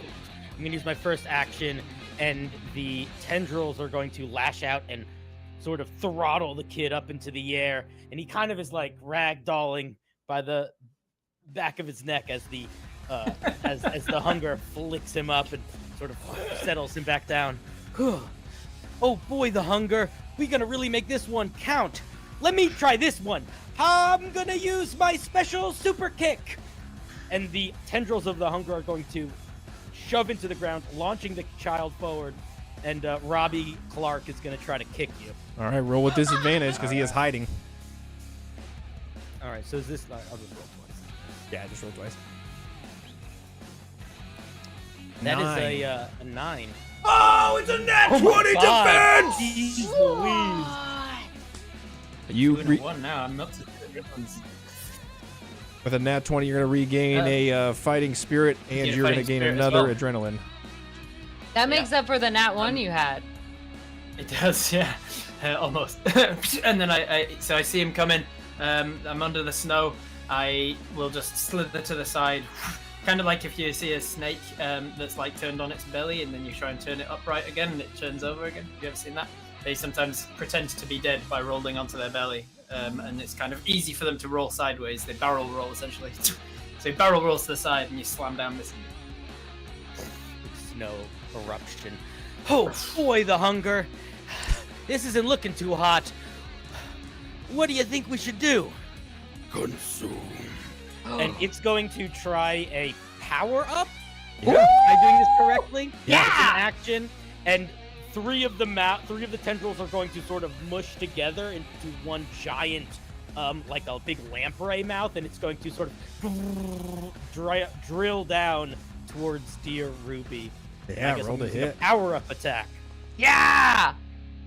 I'm going to use my first action, and the tendrils are going to lash out and sort of throttle the kid up into the air. And he kind of is like ragdolling by the back of his neck as the as the hunger flicks him up and sort of settles him back down. Oh boy, the hunger. We're going to really make this one count. Let me try this one. I'm going to use my special super kick. And the tendrils of the hunger are going to shove into the ground, launching the child forward. And Robbie Clark is going to try to kick you. All right, roll with disadvantage because he is hiding. All right, so is this... I'll just roll twice. Yeah, just roll twice. That 9. is a 9. Oh, it's a nat 20 defense! Jeez Louise. You 1 now. I'm up to 2 ones. with a nat 20, you're going to regain a fighting spirit, and Yeah, you're going to fighting gain spirit as another well. adrenaline. That makes up for the nat 1 you had. It does, yeah, almost. And then I see him coming. I'm under the snow. I will just slither to the side, kind of like if you see a snake that's like turned on its belly, and then you try and turn it upright again, and it turns over again. Have you ever seen that? They sometimes pretend to be dead by rolling onto their belly, and it's kind of easy for them to roll sideways. They barrel roll essentially. So you barrel rolls to the side, and you slam down this. Snow eruption. Oh boy, the hunger. This isn't looking too hot. What do you think we should do? Consume. And it's going to try a power up. Yeah. Am I doing this correctly? Yeah. It's an action, and three of the tendrils are going to sort of mush together into one giant, like a big lamprey mouth, and it's going to sort of drill down towards dear Ruby. Yeah, I guess roll I'm to using hit. a power up attack. Yeah!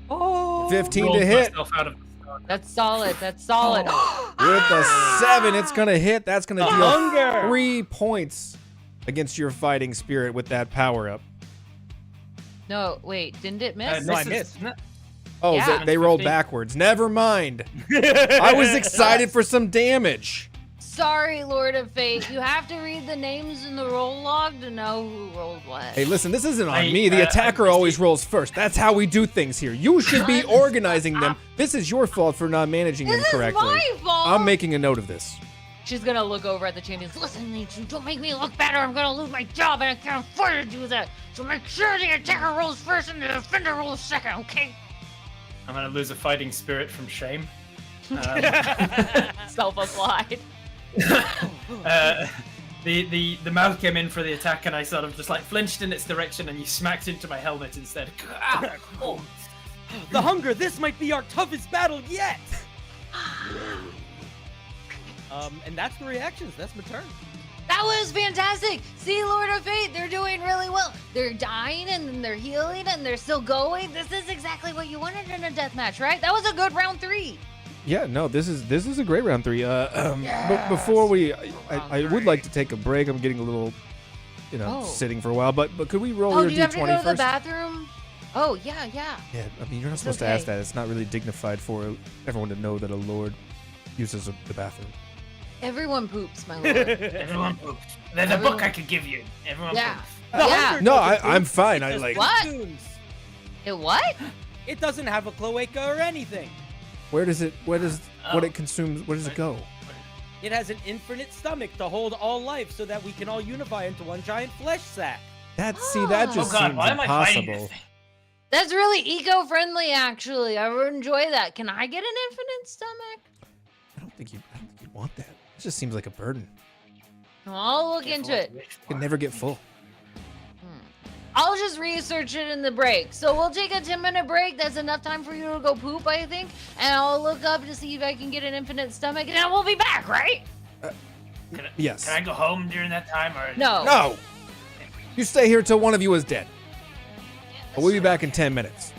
Oh! 15 Rolled to hit. myself out of the stone. That's solid. That's solid. With the 7, it's going to hit. That's going to deal Hunger! 3 points against your fighting spirit with that power up. No, wait. Didn't it miss? No, I Misses, missed. isn't it? Oh, Yeah. they rolled 15. backwards. Never mind. I was excited for some damage. Sorry, Lord of Fate. You have to read the names in the roll log to know who rolled what. Hey, listen, this isn't on I- me. The I- attacker I- always rolls first. That's how we do things here. You should be organizing them. This is your fault for not managing them This is correctly. my fault. I'm making a note of this. She's gonna look over at the champions. Listen, Legion, don't make me look better. I'm gonna lose my job, and I can't afford to do that. So make sure the attacker rolls first and the defender rolls second, okay? I'm gonna lose a fighting spirit from shame. Self-applied. The mouth came in for the attack, and I sort of just like flinched in its direction, and you smacked into my helmet instead. Oh. The hunger. This might be our toughest battle yet. And that's the reactions. That's my turn. That was fantastic. See, Lord of Fate, they're doing really well. They're dying and then they're healing and they're still going. This is exactly what you wanted in a deathmatch, right? That was a good round 3. Yeah, no, this is a great round 3. But before I would like to take a break. I'm getting a little, sitting for a while. But could we roll your do you have to D20 go to first? the bathroom? Oh, yeah. Yeah, I mean, you're not supposed to ask that. It's not really dignified for everyone to know that a lord uses the bathroom. Everyone poops, my lord. Everyone poops. There's a book I could give you. Everyone Yeah. poops. Yeah. No, I'm fine. I like. What? Spoons. It what? It doesn't have a cloaca or anything. What it consumes? Where does it go? It has an infinite stomach to hold all life so that we can all unify into one giant flesh sack. That just Oh God, seems why am I fighting impossible. this thing? That's really eco-friendly, actually. I would enjoy that. Can I get an infinite stomach? I don't think you'd want that. It just seems like a burden. I'll look into it. You can never get full. I'll just research it in the break. So we'll take a 10-minute break. That's enough time for you to go poop, I think. And I'll look up to see if I can get an infinite stomach. And then we'll be back, right? Yes. Can I go home during that time or No. No. You stay here till one of you is dead. We'll be back in 10 minutes.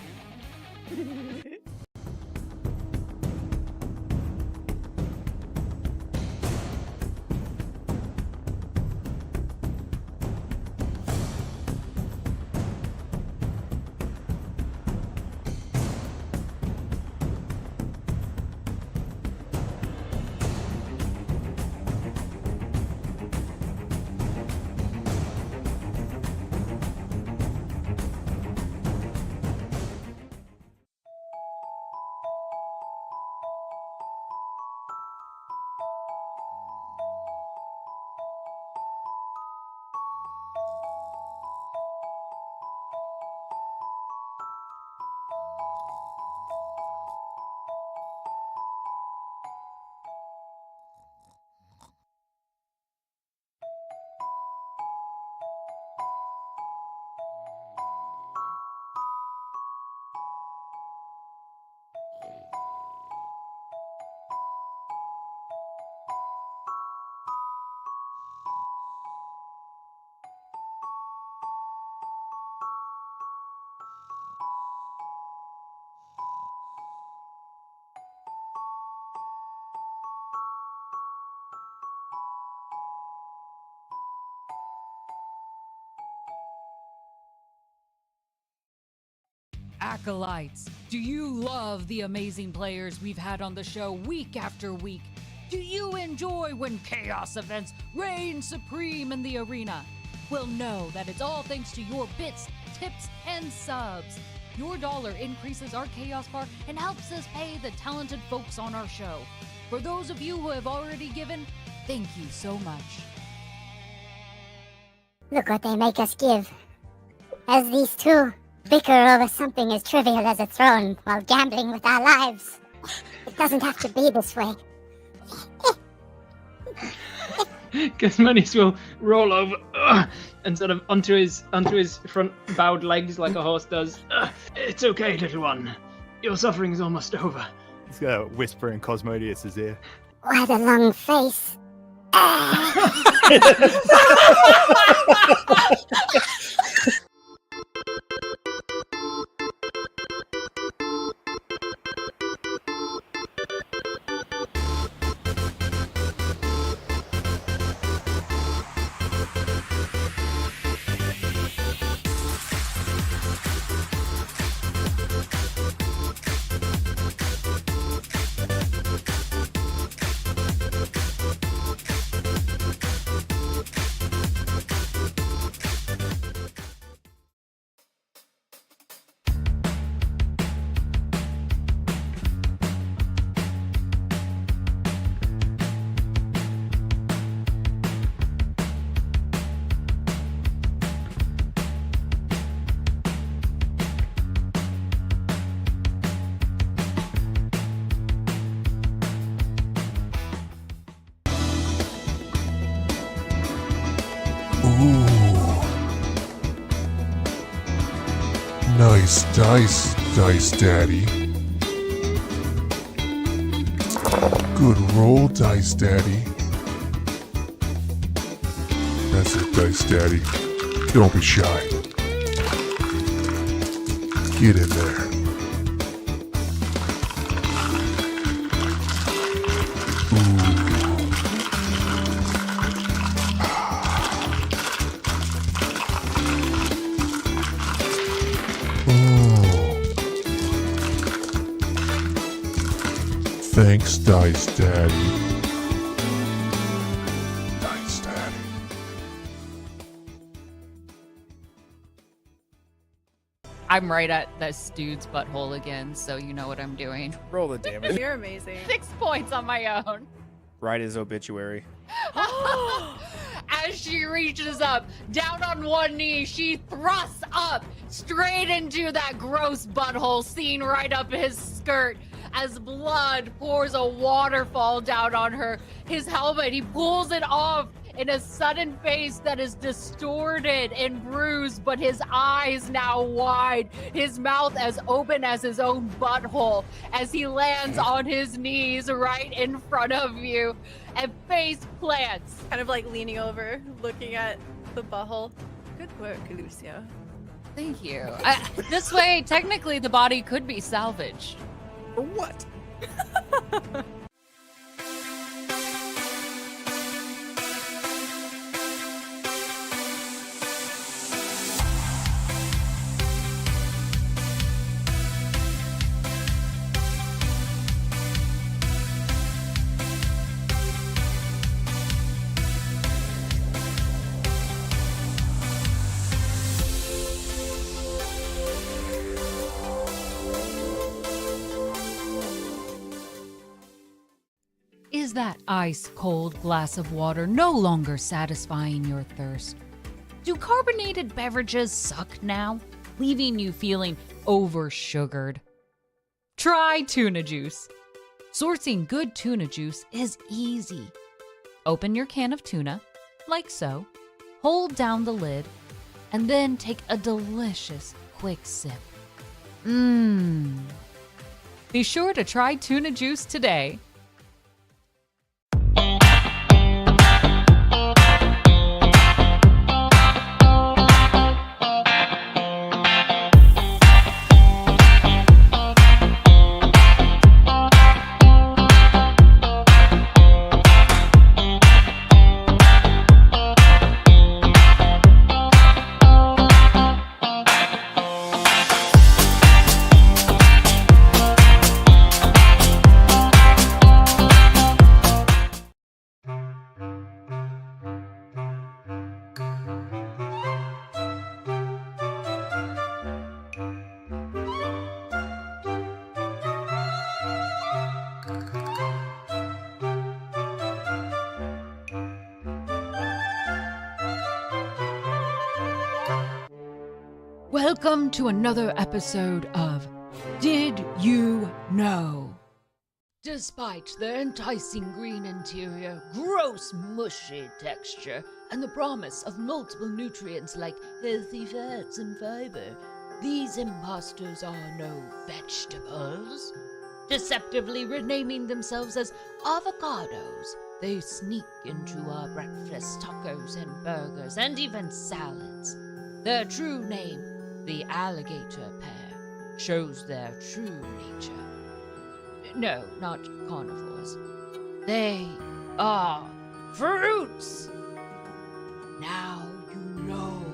Acolytes, do you love the amazing players we've had on the show week after week? Do you enjoy when chaos events reign supreme in the arena? Well, know that it's all thanks to your bits, tips, and subs. Your dollar increases our chaos bar and helps us pay the talented folks on our show. For those of you who have already given, thank you so much. Look what they make us give. As these two bicker over something as trivial as a throne while gambling with our lives. It doesn't have to be this way. Guzmanis will roll over and sort of onto his front bowed legs like a horse does. It's okay, little one. Your suffering is almost over. He's gonna whisper in Cosmodius's ear. What a long face. Nice dice daddy. Good roll, dice daddy. That's it, Dice Daddy. Don't be shy. Get in there. Thanks, Dice Daddy. Dice Daddy. I'm right at this dude's butthole again, so you know what I'm doing. Roll the damage. You're amazing. 6 points on my own. Write his obituary. As she reaches up, down on one knee, she thrusts up straight into that gross butthole, seen right up his skirt. As blood pours a waterfall down on his helmet, he pulls it off in a sudden face that is distorted and bruised, but his eyes now wide, his mouth as open as his own butthole, as he lands on his knees right in front of you and face plants. Kind of like leaning over, looking at the butthole. Good work, Lucio. Thank you. This way, technically, the body could be salvaged. For what? Is that ice-cold glass of water no longer satisfying your thirst? Do carbonated beverages suck now, leaving you feeling over-sugared? Try tuna juice. Sourcing good tuna juice is easy. Open your can of tuna, like so, hold down the lid, and then take a delicious quick sip. Mmm. Be sure to try tuna juice today. Welcome to another episode of Did You Know? Despite their enticing green interior, gross mushy texture, and the promise of multiple nutrients like healthy fats and fiber, these imposters are no vegetables. Deceptively renaming themselves as avocados, they sneak into our breakfast tacos and burgers and even salads. Their true name, the alligator pair, shows their true nature. No, not carnivores. They are fruits. Now you know.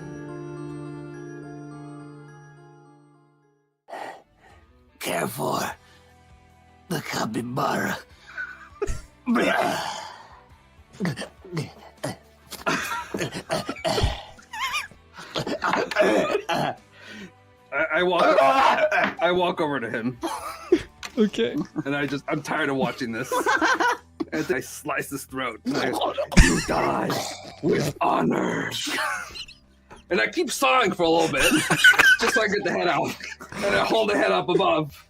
Care for the capybara. I walk over to him. Okay. And I'm tired of watching this. And I slice his throat. And you die with honor. And I keep sawing for a little bit, just so I get the head out. And I hold the head up above.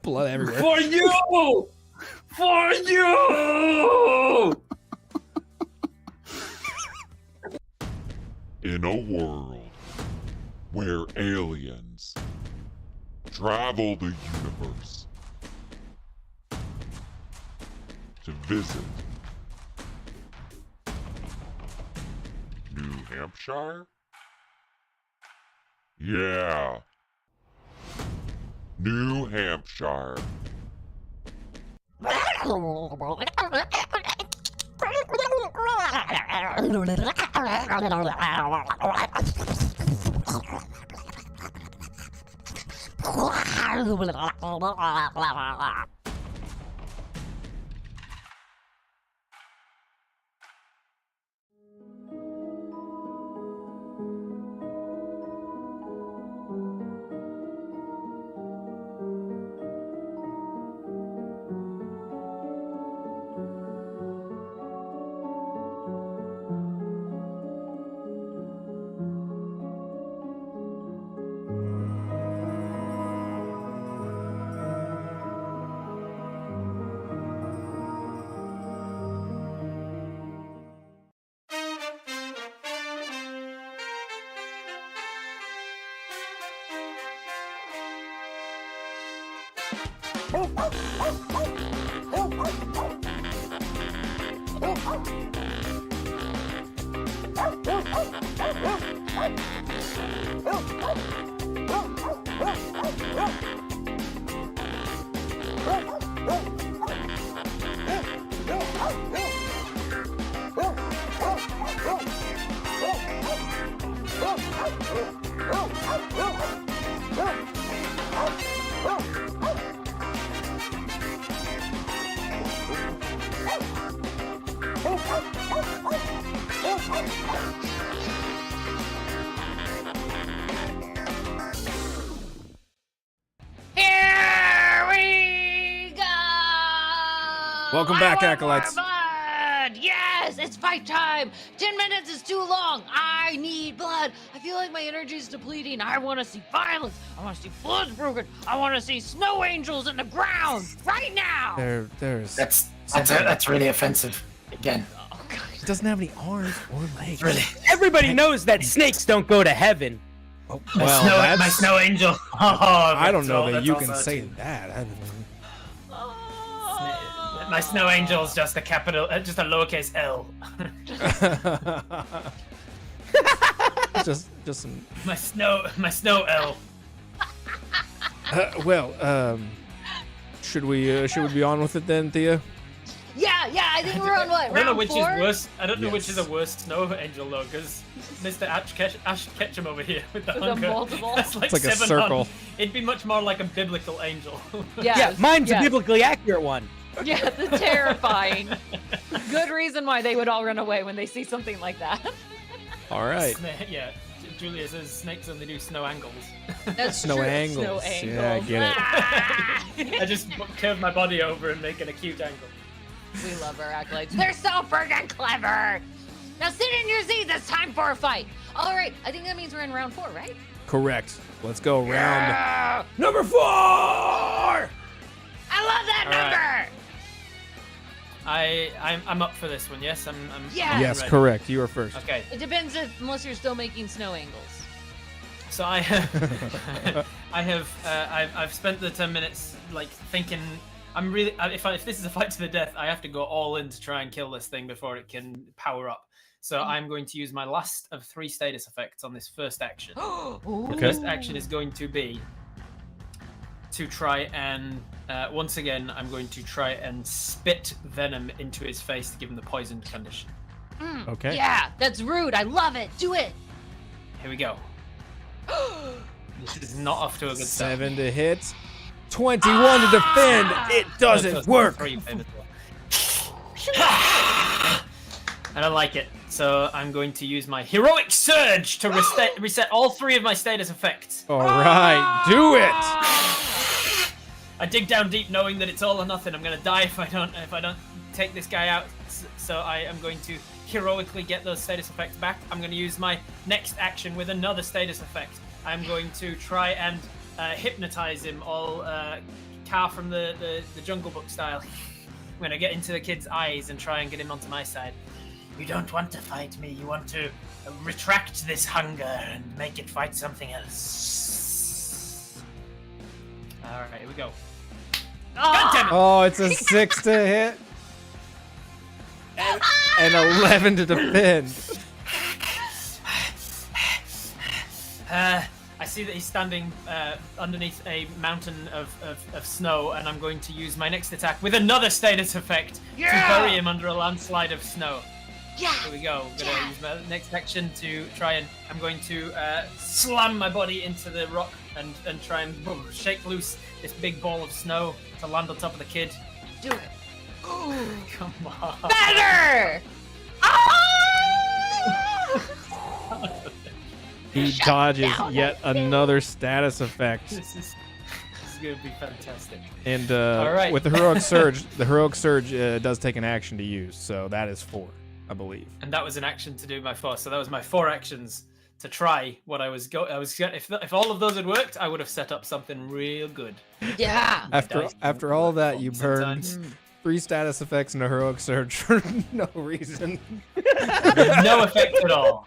Blood everywhere. For you! For you! In a world where aliens travel the universe to visit Hampshire? Yeah. New Hampshire. Here we go! Welcome back, I want Acolytes. more blood! Yes, it's fight time! 10 minutes is too long! I need blood! I feel like my energy is depleting. I want to see violence! I want to see blood broken! I want to see snow angels in the ground! Right now! There's. That's really offensive. Again. Oh, God. He doesn't have any arms or legs. Really. Everybody knows that snakes don't go to heaven. Oh, My, well, snow, that's, my snow angel. Oh, I don't that's know all- that that's you can also say too- that. My snow angel is just a capital, just a lowercase L. just some. my snow L. Should we be on with it then, Thea? Yeah, I think we're on what? I don't know Round which 4? is worse. I don't know which Yes. is the worst snow angel though, because Mr. Ash Ketchum over here with the With the hunger. multiple. That's like, It's like a 7 circle. It'd be much more like a biblical angel. Yeah, mine's a biblically accurate one. Yeah, the terrifying. Good reason why they would all run away when they see something like that. All right. Yeah, Julia says snakes only do snow angles. That's Snow true. angles. Snow Yeah, I angles. get it. Ah! I just curve my body over and make it a cute angle. We love our acolytes. They're so friggin' clever. Now sit in your seats. It's time for a fight. All right, I think that means we're in round 4, right? Correct. Let's go round Yeah! number 4. I love that All right. number. I'm up for this one. Yes, I'm Yeah. Yes, ready. correct. You are first. Okay, It depends unless you're still making snow angles. so I've spent the 10 minutes like thinking. I'm really if this is a fight to the death, I have to go all in to try and kill this thing before it can power up. So I'm going to use my last of 3 status effects on this first action. The first action is going to be to try and once again I'm going to try and spit venom into his face to give him the poisoned condition. Okay. Yeah, that's rude. I love it. Do it. Here we go. This is not off to a good start. 7 to hit. 21 to defend. It doesn't work. 3 famously. I don't like it. So I'm going to use my heroic surge to reset all 3 of my status effects. All right, do it. I dig down deep, knowing that it's all or nothing. I'm gonna die if I don't take this guy out. So I am going to heroically get those status effects back. I'm going to use my next action with another status effect. I'm going to try and hypnotize him, all Car from the Jungle Book style. I'm going to get into the kid's eyes and try and get him onto my side. You don't want to fight me. You want to retract this hunger and make it fight something else. All right, here we go. God damn it! Oh, it's a 6 to hit. And 11 to defend. I see that he's standing underneath a mountain of snow, and I'm going to use my next attack with another status effect to bury him under a landslide of snow. Yeah. Here we go. I'm going to use my next action to try and I'm going to slam my body into the rock and try and shake loose this big ball of snow to land on top of the kid. Do it. Ooh, come on. Better! He dodges yet another status effect. This is going to be fantastic. And All right. with the heroic surge does take an action to use, so that is 4, I believe. And that was an action to do my 4, so that was my 4 actions to try what I was if all of those had worked, I would have set up something real good. Yeah. After all that, you burned Sometimes. 3 status effects and a heroic surge for no reason. No effect at all.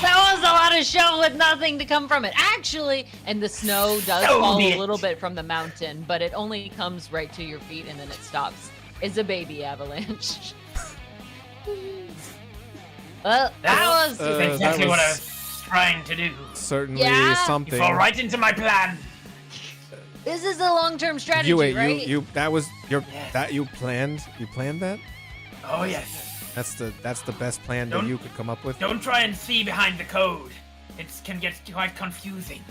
That was a lot of show with nothing to come from it. Actually, and the snow does fall a little bit from the mountain, but it only comes right to your feet and then it stops. It's a baby avalanche. Well, that was exactly what I was trying to do. Certainly something. You fall right into my plan. This is a long-term strategy, right? You planned that? Oh yes. That's the best plan that you could come up with. Don't try and see behind the code. It can get quite confusing.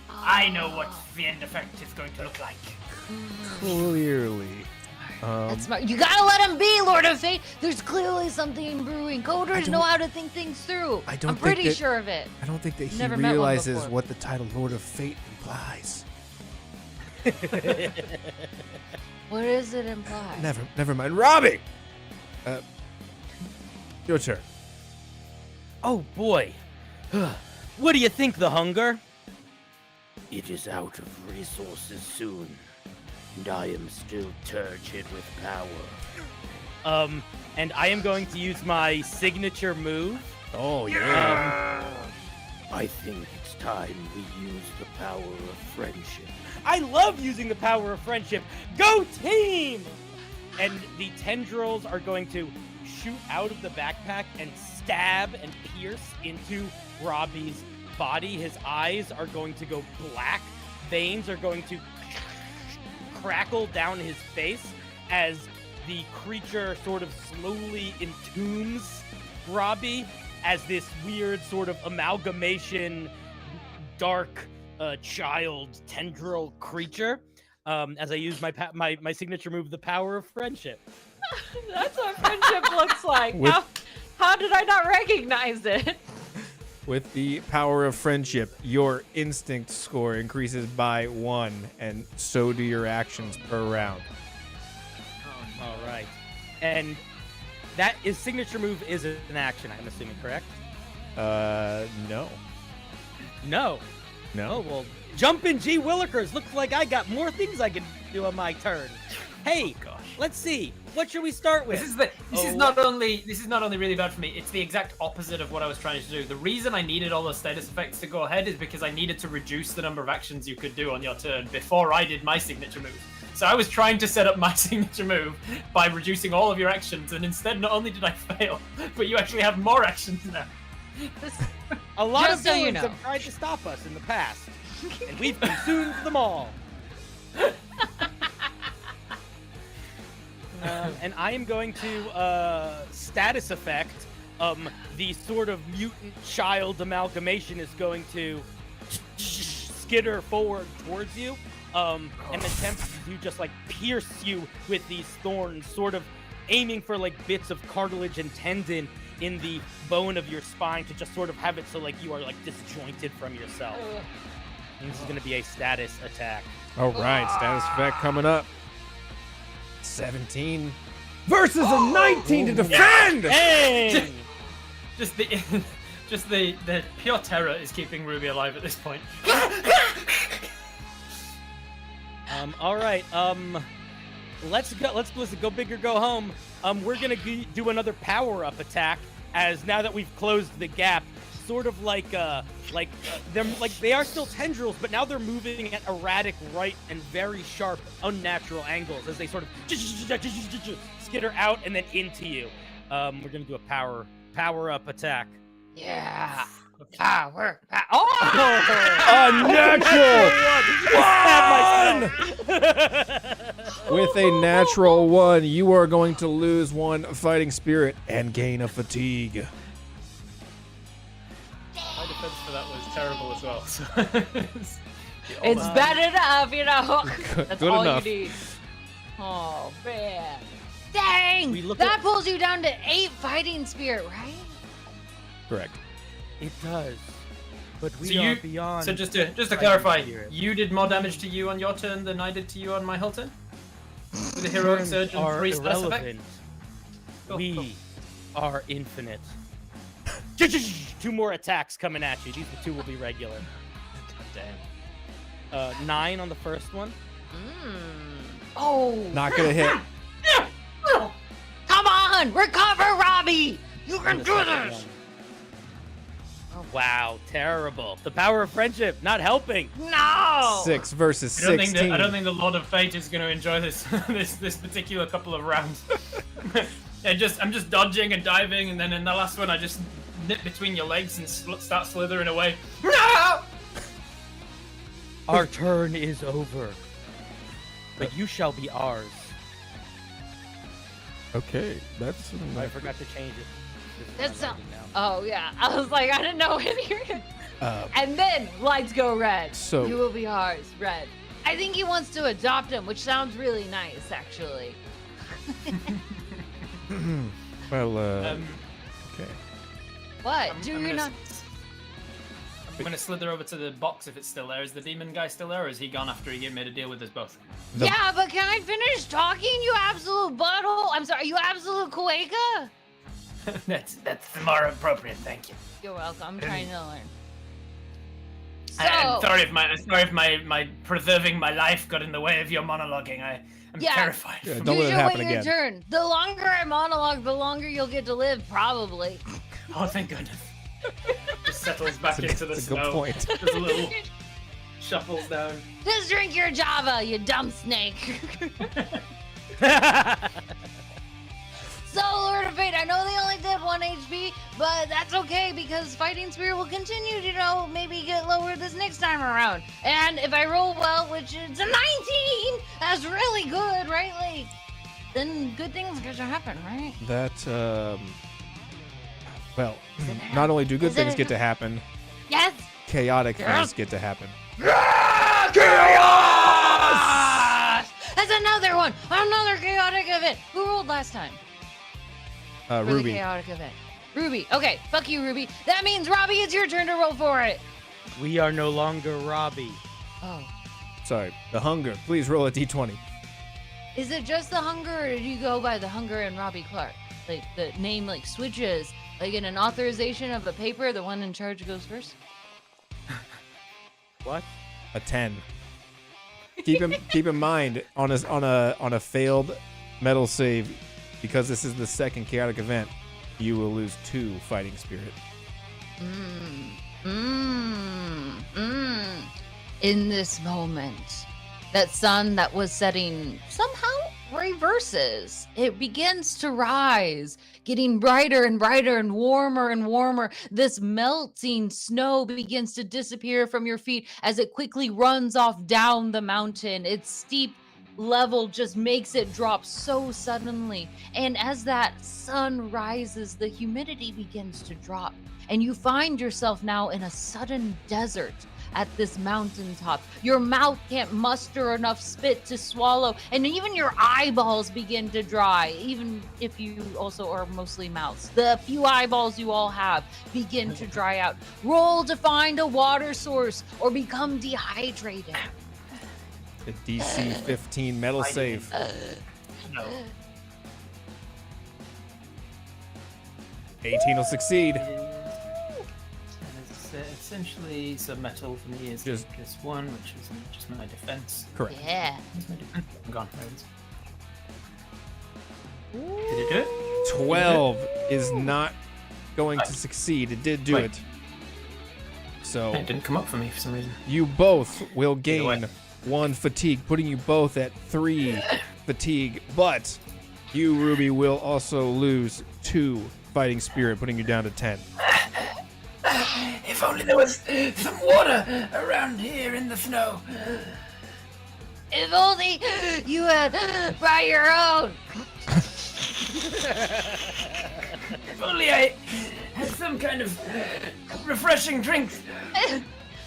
I know what the end effect is going to look like. Clearly. That's smart. You gotta let him be, Lord of Fate. There's clearly something brewing. Coders know how to think things through. I'm pretty sure of it. I don't think that he Never met one realizes before. what the title Lord of Fate implies. What does it imply? Never mind. Robbie! Your turn. Oh boy. What do you think, the hunger? It is out of resources soon, and I am still turgid with power. And I am going to use my signature move. Oh, yeah. I think it's time we use the power of friendship. I love using the power of friendship. Go team! And the tendrils are going to shoot out of the backpack and stab and pierce into Robbie's body. His eyes are going to go black. Veins are going to crackle down his face as the creature sort of slowly entombs Robbie as this weird sort of amalgamation, dark child tendril creature. As I use my signature move, the power of friendship. That's what friendship looks like. How did I not recognize it? With the power of friendship, your instinct score increases by 1, and so do your actions per round. All right. And that is signature move is an action, I'm assuming, correct? No. No. Oh, well, jumpin' G Willikers. Looks like I got more things I can do on my turn. Hey, let's see. What should we start with? This is not only really bad for me, it's the exact opposite of what I was trying to do. The reason I needed all those status effects to go ahead is because I needed to reduce the number of actions you could do on your turn before I did my signature move. So I was trying to set up my signature move by reducing all of your actions, and instead not only did I fail, but you actually have more actions now. A lot Just of so you villains know. have tried to stop us in the past, and we've consumed them all. And I am going to status effect. The sort of mutant child amalgamation is going to skitter forward towards you, and attempt to just like pierce you with these thorns, sort of aiming for like bits of cartilage and tendon in the bone of your spine to just sort of have it so like you are like disjointed from yourself. And this is going to be a status attack. All right, status effect coming up. 17 versus a 19 to defend. Hey! Just the pure terror is keeping Ruby alive at this point. All right. Let's go big or go home. We're gonna do another power-up attack, as now that we've closed the gap, sort of like they are still tendrils, but now they're moving at erratic right and very sharp, unnatural angles as they sort of skitter out and then into you. We're gonna do a power-up attack. Yeah. Power. Oh! A natural Stab myself. With a natural 1, you are going to lose 1 fighting spirit and gain a fatigue. My defense for that was terrible as well. So It's bad enough, you know. That's Good all enough. you need. Oh, man. Dang! We look That pulls you down to 8 fighting spirit, right? Correct. It does. But we So are you- beyond. So just to fighting clarify, spirit. you did more damage to you on your turn than I did to you on my whole turn? With the heroic surge and are 3 stress effect? irrelevant. Cool, We cool. are infinite. 2 more attacks coming at you. These 2 will be regular. Damn. 9 on the first one. Oh. Not gonna hit. Come on! Recover, Robbie! You can And the do second this! one. Oh, wow, terrible. The power of friendship not helping. No! 6 versus I don't, think 16. I don't think the Lord of Fate is going to enjoy this this particular couple of rounds. I'm just dodging and diving, and then in the last one I just nip between your legs and start slithering away. No! Our turn is over. But you shall be ours. Okay, that's. I forgot to change it. This is That's not loading now. Oh, yeah. I was like, I didn't know when you're... And then lights go red. So- You will be ours, red. I think he wants to adopt him, which sounds really nice, actually. Well, okay. What? I'm Do gonna you not... I'm going to slither over to the box if it's still there. Is the demon guy still there, or is he gone after he made a deal with us both? Yeah, but can I finish talking, you absolute butthole? I'm sorry, you absolute Kueka? That's more appropriate, thank you. You're welcome. I'm trying to learn. So, I'm sorry if my preserving my life got in the way of your monologuing. I'm Yeah. terrified. Yeah, you don't let it should happen wait your again. turn. The longer I monologue, the longer you'll get to live, probably. Oh, thank goodness. Just settles back into the That's a snow. good point. Just a little shuffles down. Just drink your Java, you dumb snake. So, Lord of Fate, I know they only did 1 HP, but that's okay because Fighting Spirit will continue to, maybe get lower this next time around. And if I roll well, which is a 19, that's really good, right? Like, then good things get to happen, right? That, well, not only do good Is it things get to happen, Yes? chaotic Yes. things get to happen. That's another one! Another chaotic event! Who rolled last time? For the Ruby. chaotic event. Ruby. Okay, fuck you, Ruby. That means, Robbie, it's your turn to roll for it. We are no longer Robbie. Oh. Sorry, the hunger. Please roll a d20. Is it just the hunger, or did you go by the hunger and Robbie Clark? Like, the name, like, switches. Like, in an authorization of a paper, the one in charge goes first? What? A 10. Keep in mind on a failed metal save, because this is the second chaotic event, you will lose 2 fighting spirit. In this moment, that sun that was setting somehow reverses. It begins to rise, getting brighter and brighter and warmer. This melting snow begins to disappear from your feet as it quickly runs off down the mountain. Its steep level just makes it drop so suddenly. And as that sun rises, the humidity begins to drop. And you find yourself now in a sudden desert at this mountaintop. Your mouth can't muster enough spit to swallow, and even your eyeballs begin to dry, even if you also are mostly mouths. The few eyeballs you all have begin to dry out. Roll to find a water source or become dehydrated. The DC 15 metal save. No. 18 will succeed. It's essentially some metal for me is Just- +1, which is just my defense. Correct. Yeah. Where's my defense? I'm gone. There it is. Did it do it? 12 is not going to succeed. It did do Wait. it. So It didn't come up for me for some reason. you both will way. gain 1 fatigue, putting you both at 3 fatigue. But you, Ruby, will also lose 2 fighting spirit, putting you down to 10. If only there was some water around here in the snow. If only you had brought your own. If only I had some kind of refreshing drink.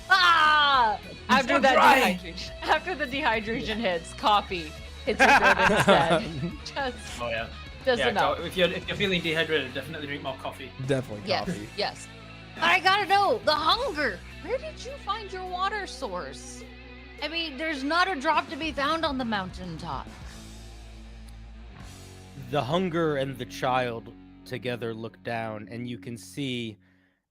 After so that dry. after the dehydration hits, coffee hits your throat instead. Oh yeah. Just enough. If you're feeling dehydrated, definitely drink more coffee. Definitely Yes, coffee. yes. But I gotta know, the hunger. Where did you find your water source? I mean, there's not a drop to be found on the mountaintop. The hunger and the child together look down, and you can see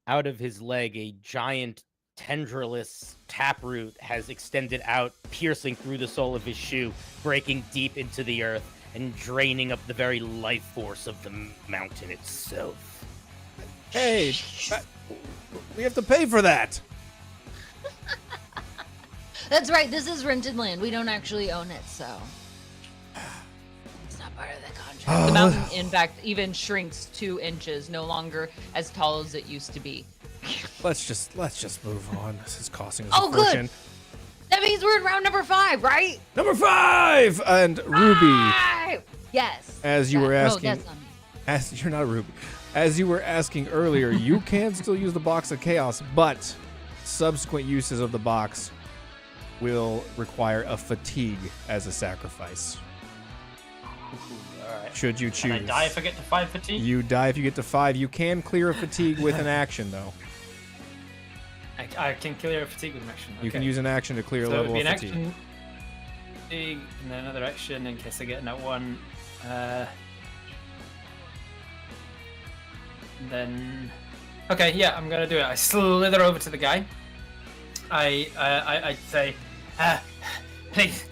out of his leg a giant tendrillous taproot has extended out, piercing through the sole of his shoe, breaking deep into the earth, and draining up the very life force of the mountain itself. Hey, we have to pay for that. That's right, this is rented land. We don't actually own it, so it's not part of the contract. The mountain, in fact, even shrinks 2 inches, no longer as tall as it used to be. Let's just move on. This is costing us Oh, a fortune. good. That means we're in round number 5, right? Number 5! And Ruby, 5! Yes. as you were asking, No, that's not me. as you're not a Ruby, as you were asking earlier, you can still use the box of chaos, but subsequent uses of the box will require a fatigue as a sacrifice. Alright. Should you choose? Can I die if I get to 5 fatigue? You die if you get to 5. You can clear a fatigue with an action, though. I can clear a fatigue with an action. You can okay. use an action to clear a So level it'd of be an fatigue. action, fatigue, and then another action in case I get in that one. Then, okay, yeah, I'm gonna do it. I slither over to the guy. I say, please,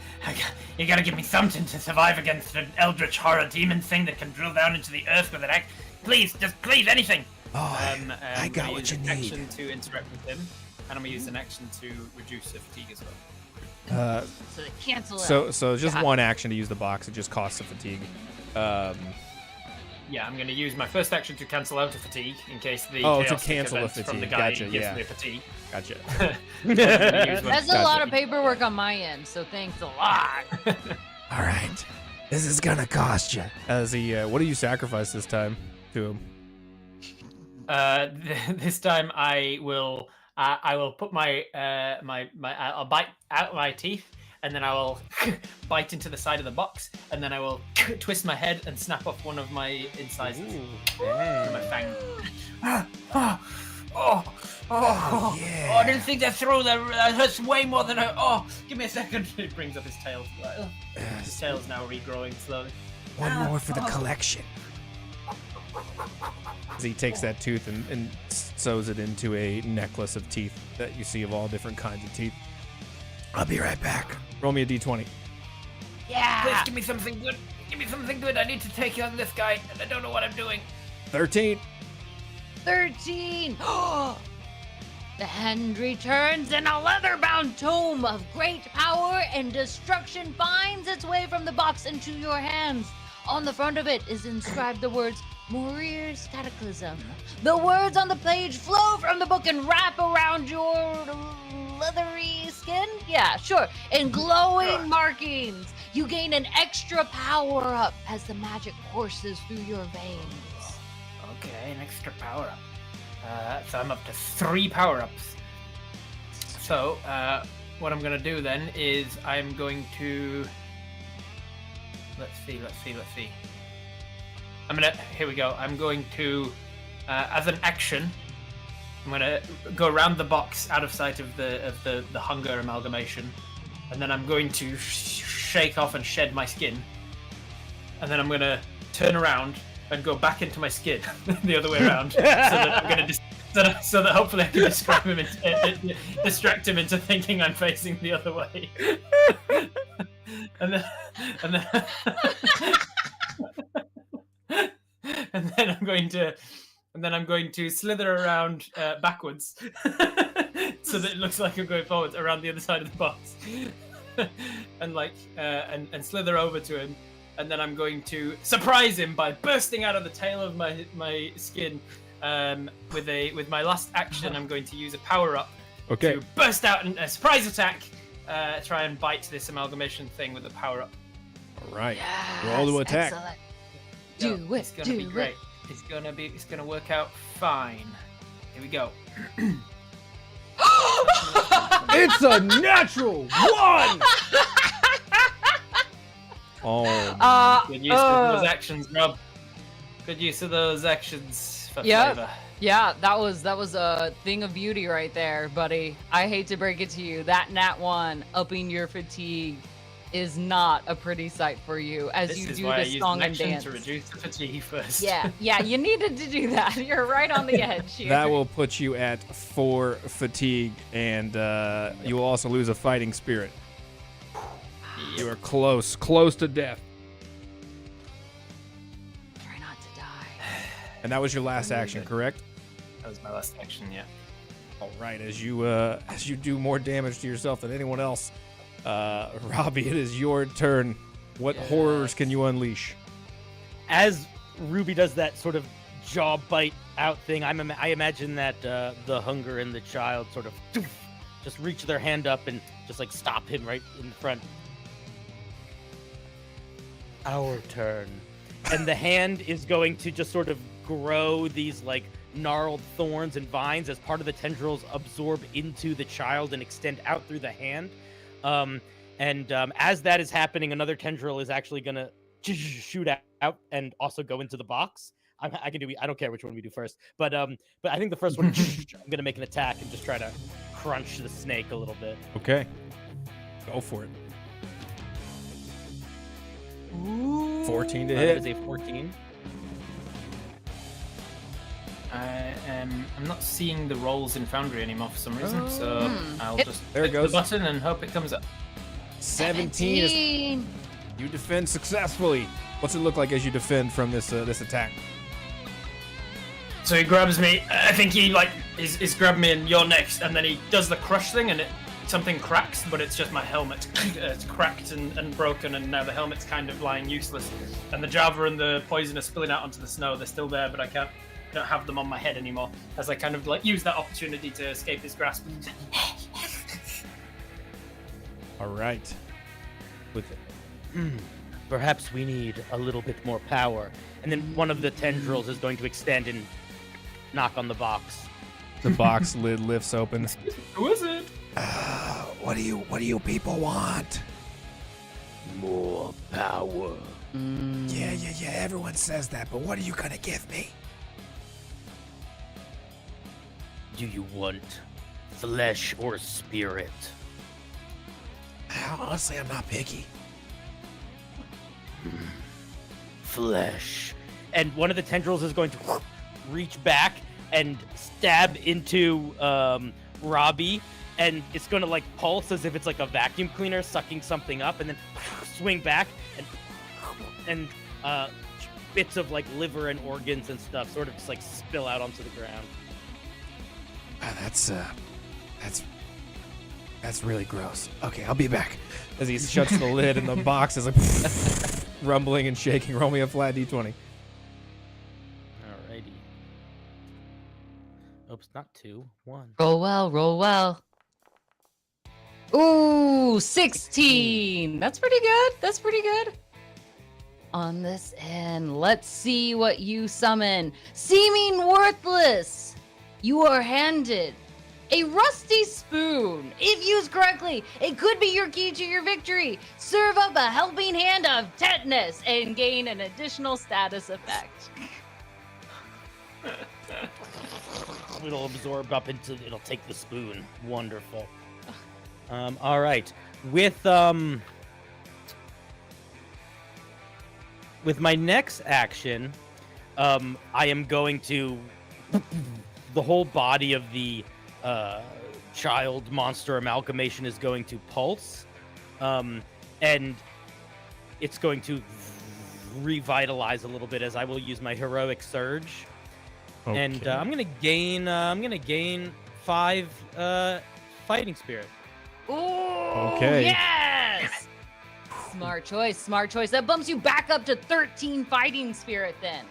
you gotta give me something to survive against an eldritch horror demon thing that can drill down into the earth with an axe. Please, just please, anything. I got what you need. Action to interact with him, and I'm gonna use an action to reduce the fatigue as well. So they cancel it. So just Yeah. one action to use the box. It just costs a fatigue. Yeah, I'm gonna use my first action to cancel out a fatigue in case the Oh, to chaos cancel a events from the fatigue. guy Gotcha, gives yeah. me a fatigue. Gotcha. That's a Gotcha. lot of paperwork on my end, so thanks a lot. All right, this is gonna cost you. As he, what do you sacrifice this time to him? This time I will put I'll bite out my teeth, and then I will bite into the side of the box, and then I will twist my head and snap off one of my incisors to my fang. Yeah. I didn't think that through. That hurts way more than I. Oh, give me a second. He brings up his tail. His tail is now regrowing slowly. One more for the collection. As he takes that tooth and sews it into a necklace of teeth that you see of all different kinds of teeth. I'll be right back. Roll me a d20. Yeah. Please give me something good. Give me something good. I need to take on this guy, and I don't know what I'm doing. 13. 13. The hand returns, and a leather-bound tome of great power and destruction finds its way from the box into your hands. On the front of it is inscribed the words Morir's Cataclysm. The words on the page flow from the book and wrap around your leathery skin. Yeah, sure. In glowing markings, you gain an extra power up as the magic courses through your veins. Okay, an extra power up. So I'm up to 3 power ups. So, what I'm gonna do then is I'm going to. Let's see. Here we go. I'm going to, as an action, I'm gonna go around the box out of sight of the hunger amalgamation, and then I'm going to shake off and shed my skin, and then I'm gonna turn around and go back into my skin the other way around, so that I'm gonna so that hopefully I can distract him into thinking I'm facing the other way, and then I'm going to slither around backwards, so that it looks like I'm going forward around the other side of the box, and slither over to him, and then I'm going to surprise him by bursting out of the tail of my skin with my last action, I'm going to use a power up Okay. to burst out in a surprise attack. Try and bite this amalgamation thing with the power up. All right. Roll to attack. Excellent. Yo, Do it, It's gonna be do great. it. It's gonna work out fine. Here we go. It's a natural 1. Oh. Good use of those actions, Rob. Good use of those actions for Yep. flavor. Yeah, that was a thing of beauty right there, buddy. I hate to break it to you. That nat 1 upping your fatigue is not a pretty sight for you as This you is do why I the used song an and action dance. to reduce the fatigue first. Yeah, you needed to do that. You're right on the edge here. That will put you at 4 fatigue, and you will also lose a fighting spirit. You are close to death. Try not to die. And that was your last action, correct? That was my last action, yeah. All right, as you do more damage to yourself than anyone else, Robbie, it is your turn. What horrors can you unleash? As Ruby does that sort of jaw bite out thing, I imagine that the hunger and the child sort of just reach their hand up and just like stop him right in front. Our turn. And the hand is going to just sort of grow these like gnarled thorns and vines as part of the tendrils absorb into the child and extend out through the hand. As that is happening, another tendril is actually going to shoot out and also go into the box. I don't care which one we do first, but I think the first one, I'm going to make an attack and just try to crunch the snake a little bit. Okay. Go for it. Ooh. 14 to That hit. is a 14. I'm not seeing the rolls in Foundry anymore for some reason, so I'll just There it click goes. the button and hope it comes up. 17 is, you defend successfully. What's it look like as you defend from this attack? So he grabs me. I think he is grabbing me and you're next, and then he does the crush thing, and something cracks, but it's just my helmet. It's cracked and broken, and now the helmet's kind of lying useless. And the Java and the poison are spilling out onto the snow. They're still there, but I don't have them on my head anymore. As I kind of use that opportunity to escape his grasp. All right. With it. Perhaps we need a little bit more power. And then one of the tendrils is going to extend and knock on the box. The box lid lifts open. Who is it? What do you people want? More power. Yeah. Everyone says that, but what are you gonna give me? Do you want flesh or spirit? Honestly, I'm not picky. Flesh. And one of the tendrils is going to reach back and stab into Robbie. And it's going to like pulse as if it's like a vacuum cleaner sucking something up, and then swing back and bits of like liver and organs and stuff sort of just like spill out onto the ground. That's really gross. Okay, I'll be back. As he shuts the lid and the box is like rumbling and shaking. Roll me a flat D20. Alrighty. Oops, not 2, 1. Roll well, roll well. Ooh, 16. That's pretty good. On this end, let's see what you summon. Seeming worthless, you are handed a rusty spoon. If used correctly, it could be your key to your victory. Serve up a helping hand of tetanus and gain an additional status effect. It'll absorb up into. It'll take the spoon. Wonderful. All right. With my next action, I am going to. The whole body of the child monster amalgamation is going to pulse, and it's going to revitalize a little bit as I will use my heroic surge. Okay. And I'm gonna gain 5 fighting spirit. Ooh, Okay. yes! Smart choice. That bumps you back up to 13 fighting spirit then.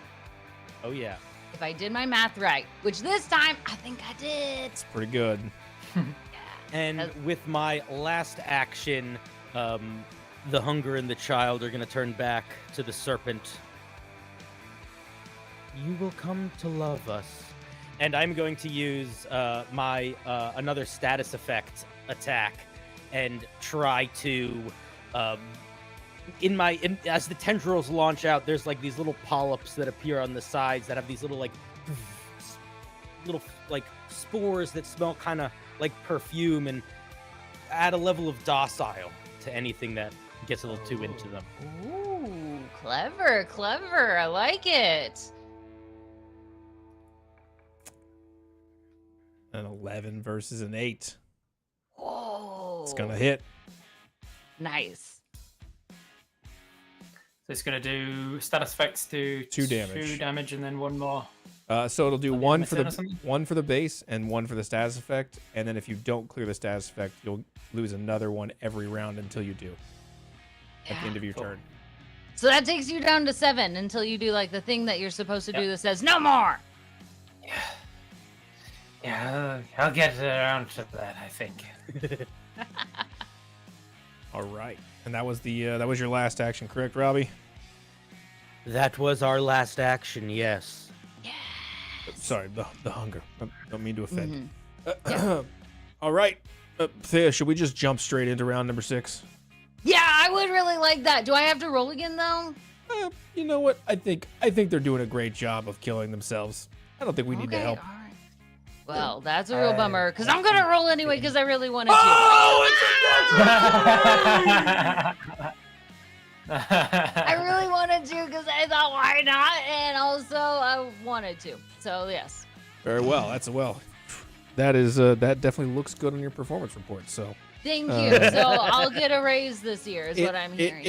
Oh yeah. if I did my math right, which this time I think I did. It's pretty good. And with my last action, the hunger and the child are going to turn back to the serpent. You will come to love us. And I'm going to use my another status effect attack and try to as the tendrils launch out, there's like these little polyps that appear on the sides that have these little spores that smell kind of like perfume and add a level of docile to anything that gets a little too into them. Ooh, clever, clever. I like it. An 11 versus an 8. Whoa. It's gonna hit. Nice. So it's going to do status effects to 2 damage. 2 damage and then 1 more. So it'll do Like one my for turn or the something? one for the base and 1 for the status effect, and then if you don't clear the status effect, you'll lose another one every round until you do at the end of your turn. So that takes you down to 7 until you do like the thing that you're supposed to do that says no more. Yeah, I'll get around to that, I think. All right, and that was the that was your last action, correct, Robbie? That was our last action, yes. Sorry, the hunger. I don't mean to offend. Mm-hmm. All right, Thea, should we just jump straight into round number 6? Yeah, I would really like that. Do I have to roll again though? You know what? I think they're doing a great job of killing themselves. I don't think we need to help. All right. Well, that's a real bummer because I'm gonna roll anyway because I really wanted to. I really wanted to because I thought, why not? And also, I wanted to. So yes. Very well. That is that definitely looks good on your performance report. So. Thank you. So I'll get a raise this year, is what I'm hearing.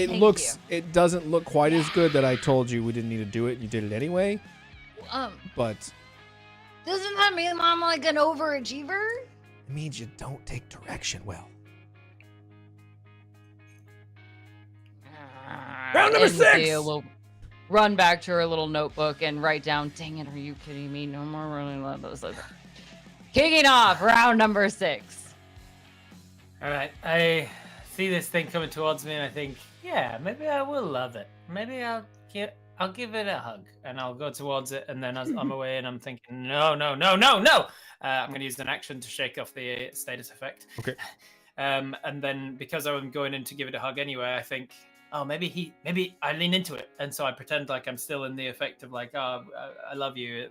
It doesn't look quite as good that I told you we didn't need to do it. You did it anyway. But doesn't that mean I'm like an overachiever? It means you don't take direction well. Round number 6! Thea will run back to her little notebook and write down, dang it, are you kidding me? No more running levels. Kicking off round number 6. All right, I see this thing coming towards me, and I think, yeah, maybe I will love it. Maybe I'll give it a hug, and I'll go towards it, and then as I'm away, and I'm thinking, no. I'm going to use an action to shake off the status effect. Okay. And then because I'm going in to give it a hug anyway, I think, oh, maybe I lean into it, and so I pretend like I'm still in the effect of like, oh, I love you.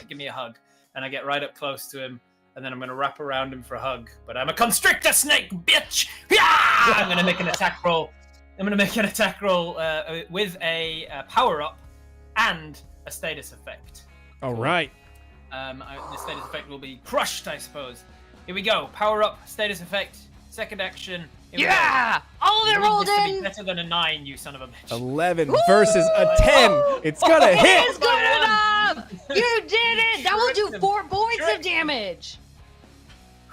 Give me a hug, and I get right up close to him. And then I'm going to wrap around him for a hug. But I'm a constrictor snake, bitch! Yeah! I'm going to make an attack roll. With a power-up and a status effect. All right. The status effect will be crushed, I suppose. Here we go. Power-up, status effect, second action. Here we go. All of it rolled This to be in! better than a 9, you son of a bitch. 11 versus a 10. It's gonna hit. It's good enough! You did it! That will do 4 points of damage.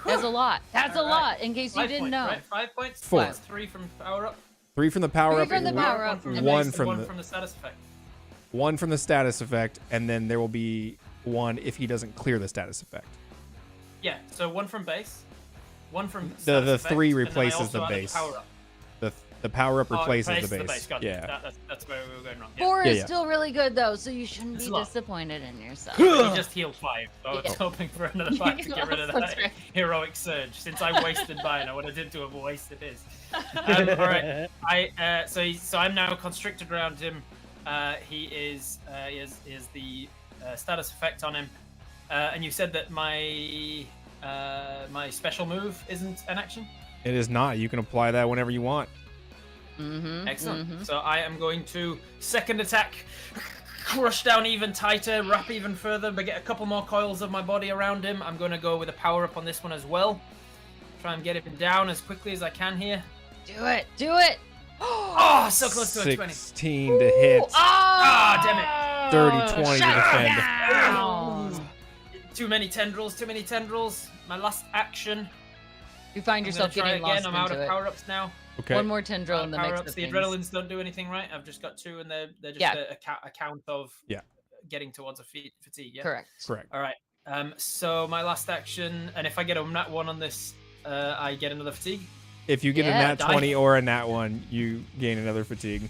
That's a lot. That's a lot, in case you didn't know. Right? 5 points? 4. That's 3 from power-up. 3 from the power up. 3 from the power up. 1 from from the status effect. 1 from the status effect, and then there will be 1 if he doesn't clear the status effect. Yeah, so 1 from base, 1 from The status effect, 3 and then I replaces also the added base. power-up. The power up replaces replaces the base. Got Yeah. it. That's where we were going wrong. Yeah. 4 is still really good though, so you shouldn't It's be a lot. disappointed in yourself. He just healed 5, so I was hoping for another 5 to get rid of That's that right. heroic surge. Since I wasted mine, I would have did to have wasted his. All right, so I'm now constricted around him. He has the status effect on him, and you said that my special move isn't an action. It is not. You can apply that whenever you want. Excellent. So I am going to second attack, crush down even tighter, wrap even further, but get a couple more coils of my body around him. I'm going to go with a power up on this one as well. Try and get him down as quickly as I can here. Do it. Do it. Oh, so close to a 20. 16 to hit. Ah, damn it. Dirty 20 to defend. Too many tendrils. My last action. You find yourself I'm gonna getting try lost again. I'm out into of it. power-ups now. Okay. One more tendril in the mix Power-ups. of The things. adrenalines don't do anything, right? I've just got 2, and they're just a count of getting towards a fatigue. Yeah. Correct. Correct. All right. So my last action, and if I get a nat 1 on this, I get another fatigue. If you get a nat 20 or a nat 1, you gain another fatigue.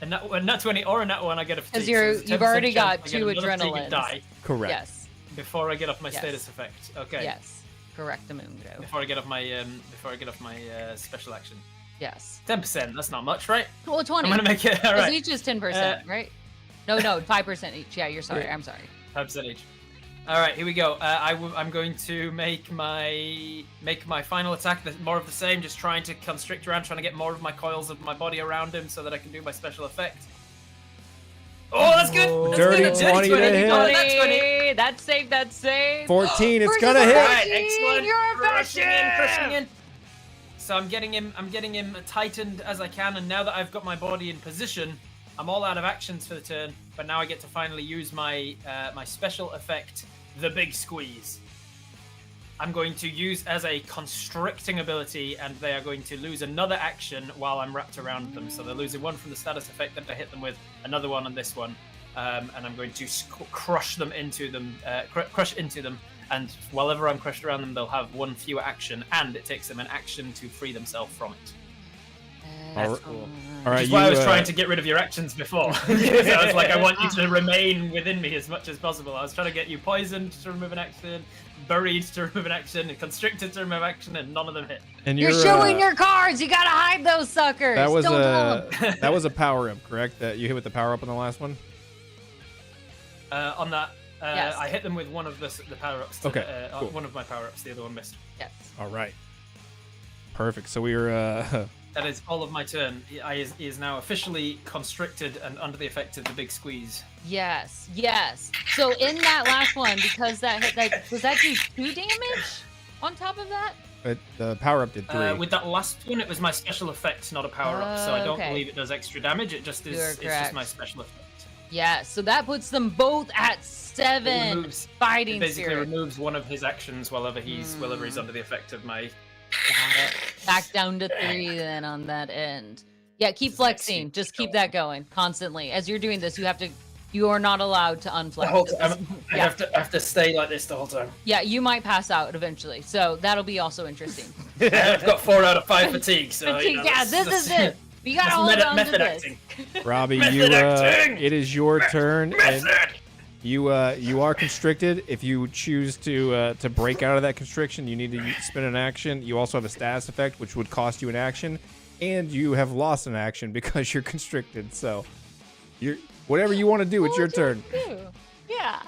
A nat 20 or a nat 1, I get a fatigue. Because you've already got 2 adrenaline. Die Correct. Yes. Before I get off my status effect. Okay. Yes. Correct, Amundo. Before I get off my special action. Yes. 10%. That's not much, right? Well, 20. I'm gonna make it. All right. Each is 10%, right? No, 5% each. Yeah, you're sorry. I'm sorry. 5% each. All right, here we go. I'm going to make my final attack. More of the same, just trying to constrict around, trying to get more of my coils of my body around him, so that I can do my special effect. Oh, that's good. That's Dirty good. 20 to hit. That's 20. That's safe. That's safe. 14. It's Versus gonna a hit. 14, Right, excellent. You're Crushing in. So I'm getting him tightened as I can, and now that I've got my body in position, I'm all out of actions for the turn. But now I get to finally use my my special effect, the Big Squeeze. I'm going to use as a constricting ability, and they are going to lose another action while I'm wrapped around them. So they're losing one from the status effect that I hit them with, another one on this one, and I'm going to crush into them, and whilever I'm crushed around them, they'll have one fewer action, and it takes them an action to free themselves from it. That's cool. All right, Which is why I was trying to get rid of your actions before. Because I was like, I want you to remain within me as much as possible. I was trying to get you poisoned to remove an action, buried to remove an action, and constricted to remove action, and none of them hit. And You're showing your cards. You gotta hide those suckers. That was Don't tell them. that was a power up, correct? That you hit with the power up on the last one. On that, Yes. I hit them with one of the power ups. Okay, cool. One of my power ups. The other one missed. Yes. All right. Perfect. So we were. That is all of my turn. He is now officially constricted and under the effect of the Big Squeeze. Yes. So in that last one, because that hit, was that do 2 damage on top of that? The power up did 3. With that last one, it was my special effect, not a power up. So I don't Okay. believe it does extra damage. It just is. You're It's correct. just my special effect. Yeah. So that puts them both at 7 It removes- fighting It basically spirit. removes one of his actions whenever he's under the effect of my. Got it. Back down to 3 then on that end. Yeah, keep flexing. Just keep that going constantly. As you're doing this, you are not allowed to unflex. The whole time. I have to stay like this the whole time. Yeah, you might pass out eventually. So that'll be also interesting. I've got 4 out of 5 fatigue. So Fatigue, this is it. You gotta that's hold on method to this. acting. Robbie, Method acting! it is your turn, and you are constricted. If you choose to break out of that constriction, you need to spend an action. You also have a status effect, which would cost you an action, and you have lost an action because you're constricted. So, whatever you want to do, it's your turn. Yeah.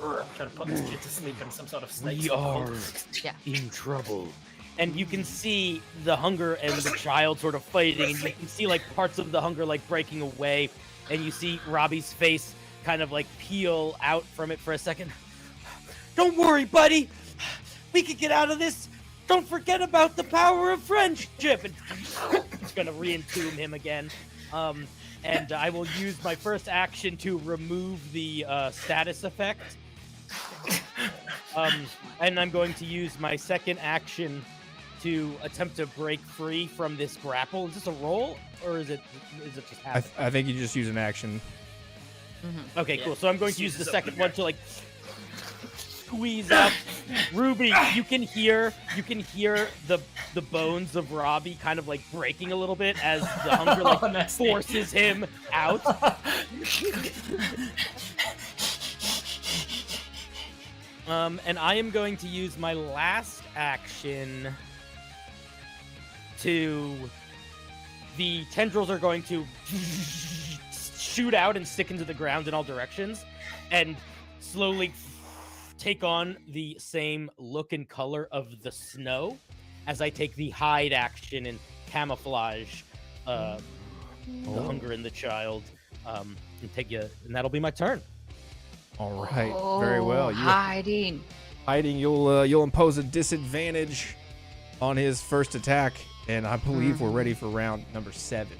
I'm trying to put this kid to sleep in some sort of snake. We are in trouble. And you can see the hunger and the child sort of fighting, and you can see like parts of the hunger like breaking away, and you see Robbie's face kind of like peel out from it for a second. Don't worry, buddy. We can get out of this. Don't forget about the power of friendship. And it's gonna re-entomb him again. And I will use my first action to remove the status effect. And I'm going to use my second action to attempt to break free from this grapple. Is this a roll, or is it just happen? I think you just use an action. Okay, cool. So I'm going to use the second one to like squeeze out. Ruby, you can hear the bones of Robbie kind of like breaking a little bit as the hunger like forces him out. And I am going to use my last action to... The tendrils are going to shoot out and stick into the ground in all directions, and slowly take on the same look and color of the snow as I take the hide action and camouflage the hunger in the child, and that'll be my turn. All right, very well. Hiding. You'll impose a disadvantage on his first attack, and I believe we're ready for round number 7.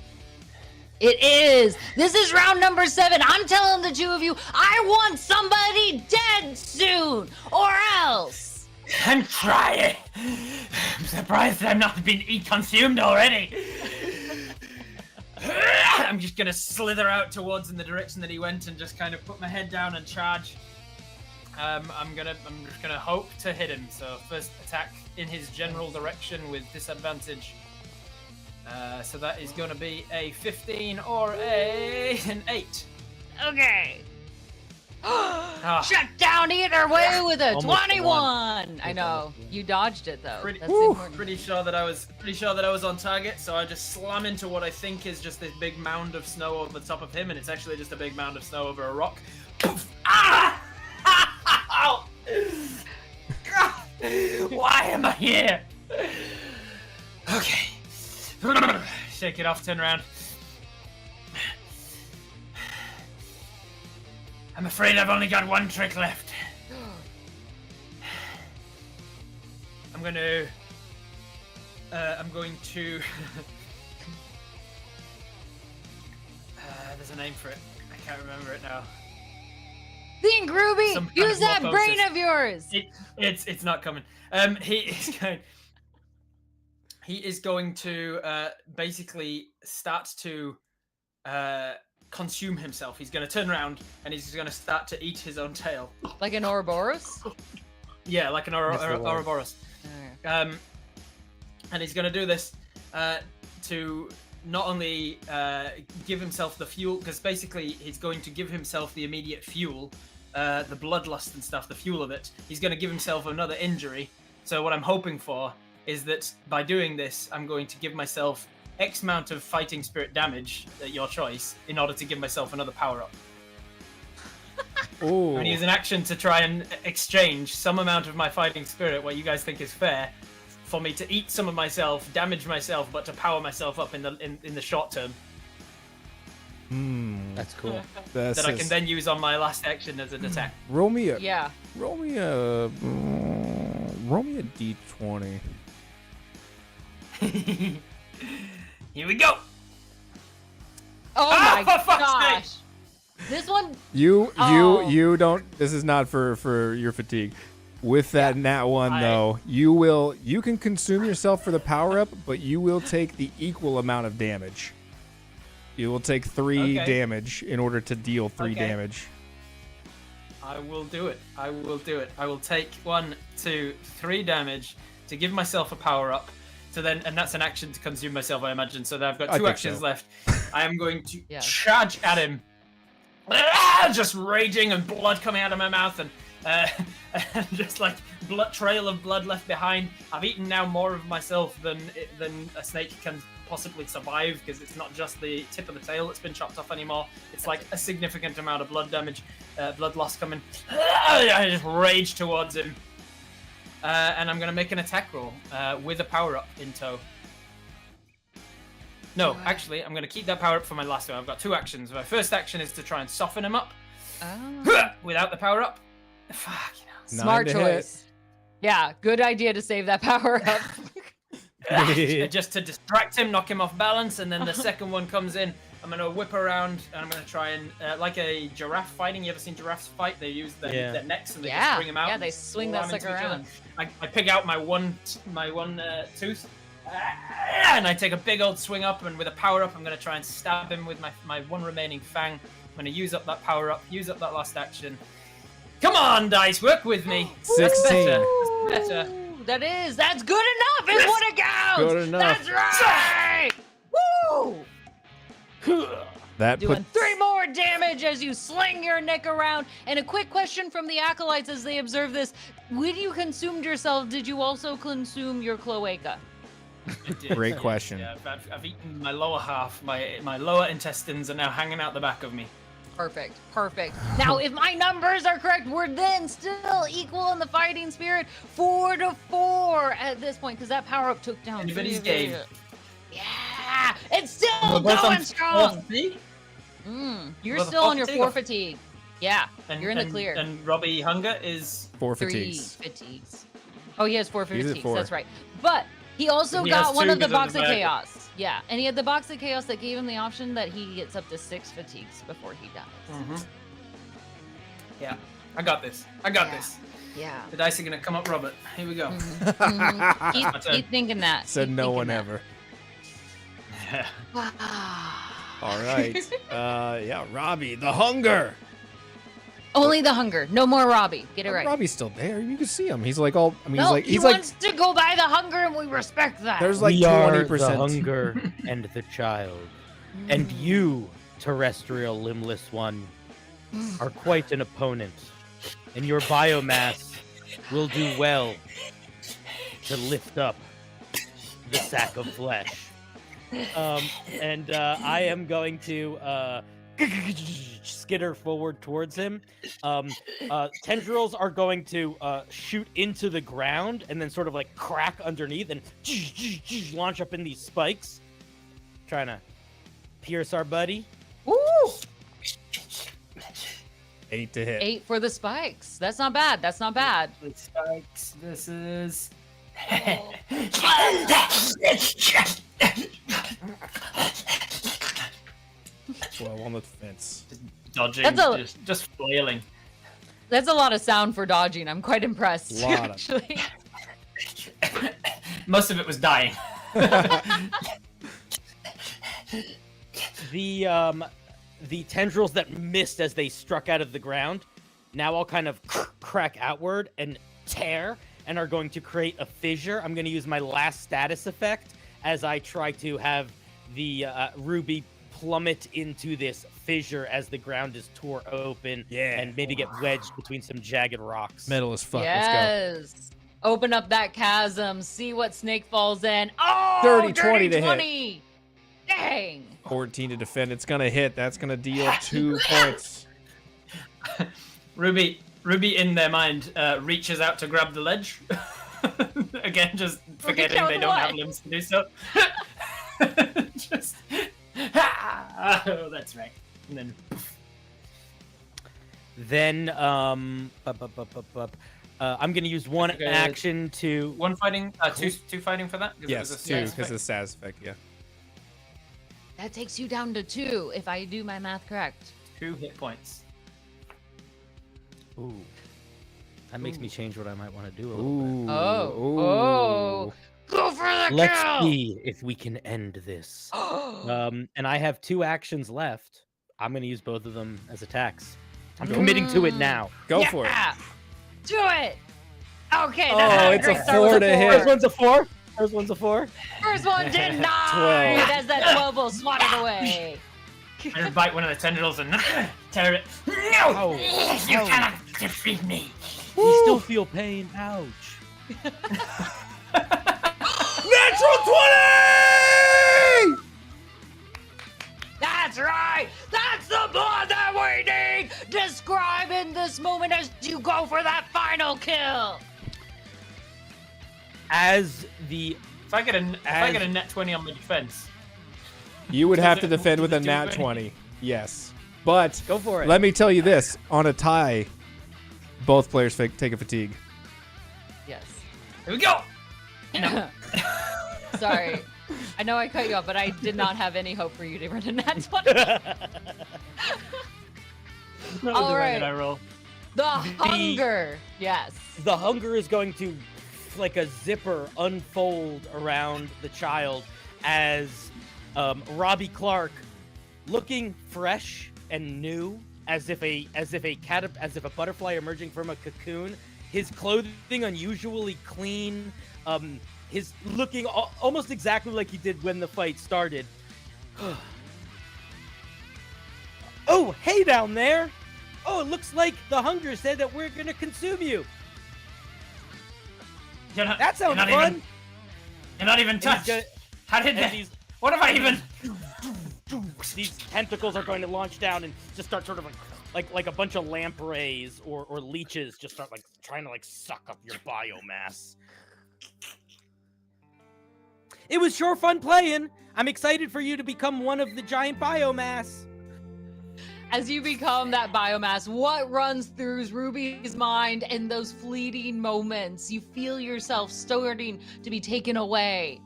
It is. This is round number 7. I'm telling the 2 of you, I want somebody dead soon, or else. I'm trying. I'm surprised I'm not being consumed already. I'm just gonna slither out towards in the direction that he went and just kind of put my head down and charge. I'm just gonna hope to hit him. So first attack in his general direction with disadvantage. So that is gonna be a 15 or an 8. Okay. Shut down either way with a Almost 21. I know you dodged it though. That's important. Pretty sure that I was on target. So I just slam into what I think is just this big mound of snow over the top of him, and it's actually just a big mound of snow over a rock. Ah! Ow! Why am I here? Okay. Shake it off. Turn around. I'm afraid I've only got one trick left. I'm going to... there's a name for it. I can't remember it now. Think, Ruby! Use that brain of yours! It's not coming. He is going to basically start to consume himself. He's going to turn around and he's going to start to eat his own tail. Like an Ouroboros? Yeah, like an Ouroboros. And he's going to do this to not only give himself the fuel, because basically he's going to give himself the immediate fuel, the bloodlust and stuff, the fuel of it. He's going to give himself another injury. So what I'm hoping for is that by doing this, I'm going to give myself X amount of fighting spirit damage at your choice in order to give myself another power-up. I'm going to use an action to try and exchange some amount of my fighting spirit, what you guys think is fair, for me to eat some of myself, damage myself, but to power myself up in the short term. That's cool. That I can then use on my last action as an attack. Roll me a D20. Here we go. Oh my gosh. This one. You don't. This is not for your fatigue. With that nat one though, you can consume yourself for the power up, but you will take the equal amount of damage. You will take 3 damage in order to deal 3 damage. I will do it. I will take 1, 2, 3 damage to give myself a power up. So then, and that's an action to consume myself, I imagine. So then I've got 2 actions left. I am going to charge at him, just raging and blood coming out of my mouth and just like trail of blood left behind. I've eaten now more of myself than a snake can possibly survive, because it's not just the tip of the tail that's been chopped off anymore. It's like a significant amount of blood damage, blood loss coming. I just rage towards him. And I'm going to make an attack roll with a power-up in tow. No, actually, I'm going to keep that power-up for my last one. I've got 2 actions. My first action is to try and soften him up without the power-up. Fuck, Smart choice. Yeah, good idea to save that power-up. Just to distract him, knock him off balance, and then the second one comes in. I'm going to whip around, and I'm going to try and, like a giraffe fighting. You ever seen giraffes fight? They use their necks, and they just bring them out. Yeah, they swing that sucker around. I pick out my one tooth, and I take a big old swing up, and with a power-up, I'm going to try and stab him with my one remaining fang. I'm going to use up that power-up, use up that last action. Come on, dice, work with me. 16. That's better. That's good enough is what it counts. Good enough. That's right. Woo! That Doing 3 more damage as you sling your neck around. And a quick question from the Acolytes as they observe this. When you consumed yourself, did you also consume your cloaca? Great question. Yeah, I've eaten my lower half. My lower intestines are now hanging out the back of me. Perfect. Now, if my numbers are correct, we're then still equal in the fighting spirit, 4-4 at this point, because that power-up took down. Anybody's game. Yeah, it's still going strong. You're still on your 4 fatigue. Yeah, you're in the clear. And Robbie Hunger is 4 fatigues. 3 fatigues. Oh, he has 4 fatigues. 4. That's right. But he also He got has one 2 of the because box of of the chaos. Yeah, and he had the box of chaos that gave him the option that he gets up to 6 fatigues before he dies. Yeah, I got this. Yeah. The dice are gonna come up, Robert. Here we go. Keep thinking that. Said Keep no thinking one that. ever. All right. Yeah, Robbie, the hunger. Only the hunger. No more Robbie. Get it right. Robbie's still there. You can see him. He's like all. I mean, No, he's he wants to go by the hunger, and we respect that. There's like we are the 20%. hunger and the child. And you, terrestrial limbless one, are quite an opponent. And your biomass will do well to lift up the sack of flesh. And I am going to skitter forward towards him. Tendrils are going to shoot into the ground and then sort of like crack underneath and launch up in these spikes, trying to pierce our buddy. Woo! 8 to hit. 8 for the spikes. That's not bad. That's not bad. The spikes. This is. Well, on the fence. Dodging, That's just flailing. That's a lot of sound for dodging. I'm quite impressed. Lot of- Actually. Most of it was dying. The tendrils that missed as they struck out of the ground now all kind of crack outward and tear and are going to create a fissure. I'm going to use my last status effect as I try to have the ruby plummet into this fissure as the ground is tore open and maybe get wedged between some jagged rocks. Metal as fuck. Yes. Let's go. Open up that chasm. See what snake falls in. Oh, Dirty 20 dirty to hit. 20. Dang. 14 to defend. It's gonna hit. That's gonna deal 2 points. Ruby in their mind reaches out to grab the ledge. Again, just forgetting they don't have limbs to do so. Just oh, that's right. And then I'm going to use one action to one fighting, two fighting for that. Yes, 2 because of the status effect. Yeah. That takes you down to 2 if I do my math correct. 2 hit points. Ooh. That makes me change what I might want to do a little bit. Oh. Go for the Let's kill. see if we can end this. And I have 2 actions left. I'm going to use both of them as attacks. I'm committing to it now. Go for it. Do it. Okay. Oh, it's a 4 to hit. First one's a 4. First one's a 4. First one denied 12. as that 12 will swat it away. I just bite one of the tendrils and tear it. No! Oh, You cannot defeat me! You still feel pain. Ouch. Natural 20! That's right. That's the blood that we need. Describe in this moment as you go for that final kill. As the If I get a net 20 on my defense, You would have to Does it- defend with a does it do nat anything? 20. Yes. But Go for it. let me tell you this. On a tie, both players take a fatigue. Yes. here we go! Sorry. I know I cut you off, but I did not have any hope for you to run a nat 20. All right. I roll. The hunger. Yes. the hunger is going to, like a zipper, unfold around the child as Robbie Clark, looking fresh and new, as if a butterfly emerging from a cocoon. His clothing unusually clean. His looking almost exactly like he did when the fight started. Oh, hey down there! Oh, it looks like the hunger said that we're gonna consume you. That sounds fun. You're not even touched. How did that? What have I even? These tentacles are going to launch down and just start sort of like a bunch of lampreys or leeches just start like trying to like suck up your biomass. It was sure fun playing. I'm excited for you to become one of the giant biomass. As you become that biomass, what runs through Ruby's mind in those fleeting moments? You feel yourself starting to be taken away.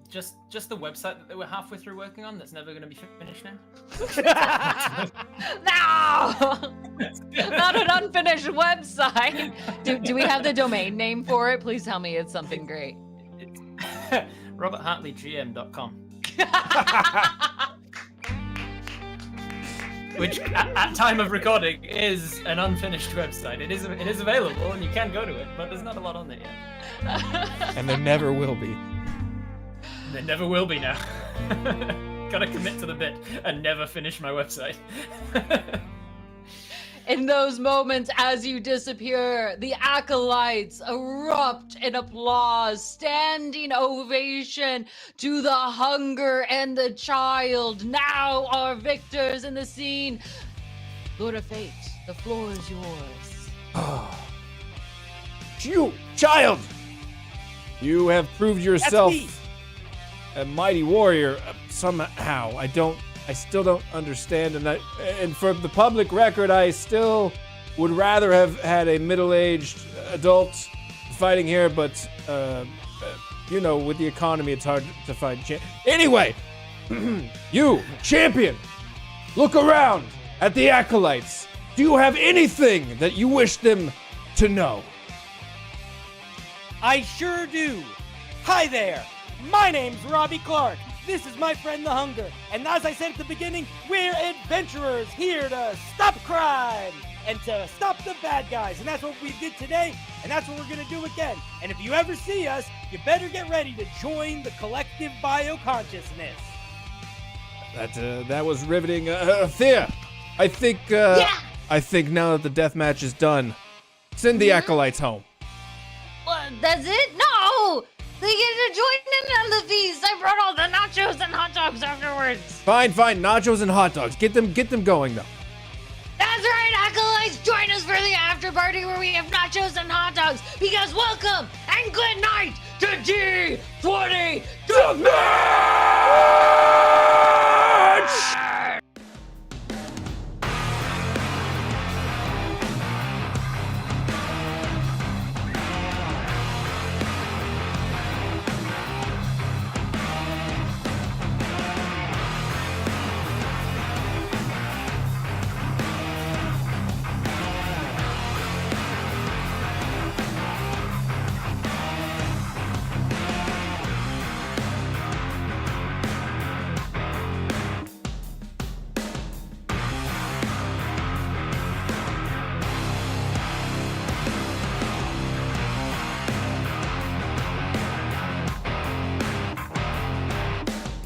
Just the website that they were halfway through working on that's never going to be finished now. No! Not an unfinished website. Do we have the domain name for it? Please tell me it's something great. RobertHartleyGM.com. which at time of recording is an unfinished website. It is available and you can go to it, but there's not a lot on there yet. And there never will be. There never will be now. Gotta commit to the bit and never finish my website. In those moments, as you disappear, the acolytes erupt in applause, standing ovation to the hunger and the child. Now our victors in the scene. Lord of Fate, the floor is yours. You, child! You have proved yourself a mighty warrior somehow. I still don't understand, and for the public record, I still would rather have had a middle-aged adult fighting here, but with the economy, it's hard to find. Anyway, you champion, look around at the acolytes. Do you have anything that you wish them to know? I sure do. Hi there. My name's Robbie Clark. This is my friend the Hunger. And as I said at the beginning, we're adventurers here to stop crime and to stop the bad guys. And that's what we did today, and that's what we're going to do again. And if you ever see us, you better get ready to join the collective bioconsciousness. That was riveting. Thea, I think now that the deathmatch is done, send the acolytes home. What, that's it? No! They get to join in on the feast. I brought all the nachos and hot dogs afterwards. Fine. Nachos and hot dogs. Get them going though. That's right, acolytes. Join us for the after party where we have nachos and hot dogs. Because welcome and good night to D20 Deathmatch!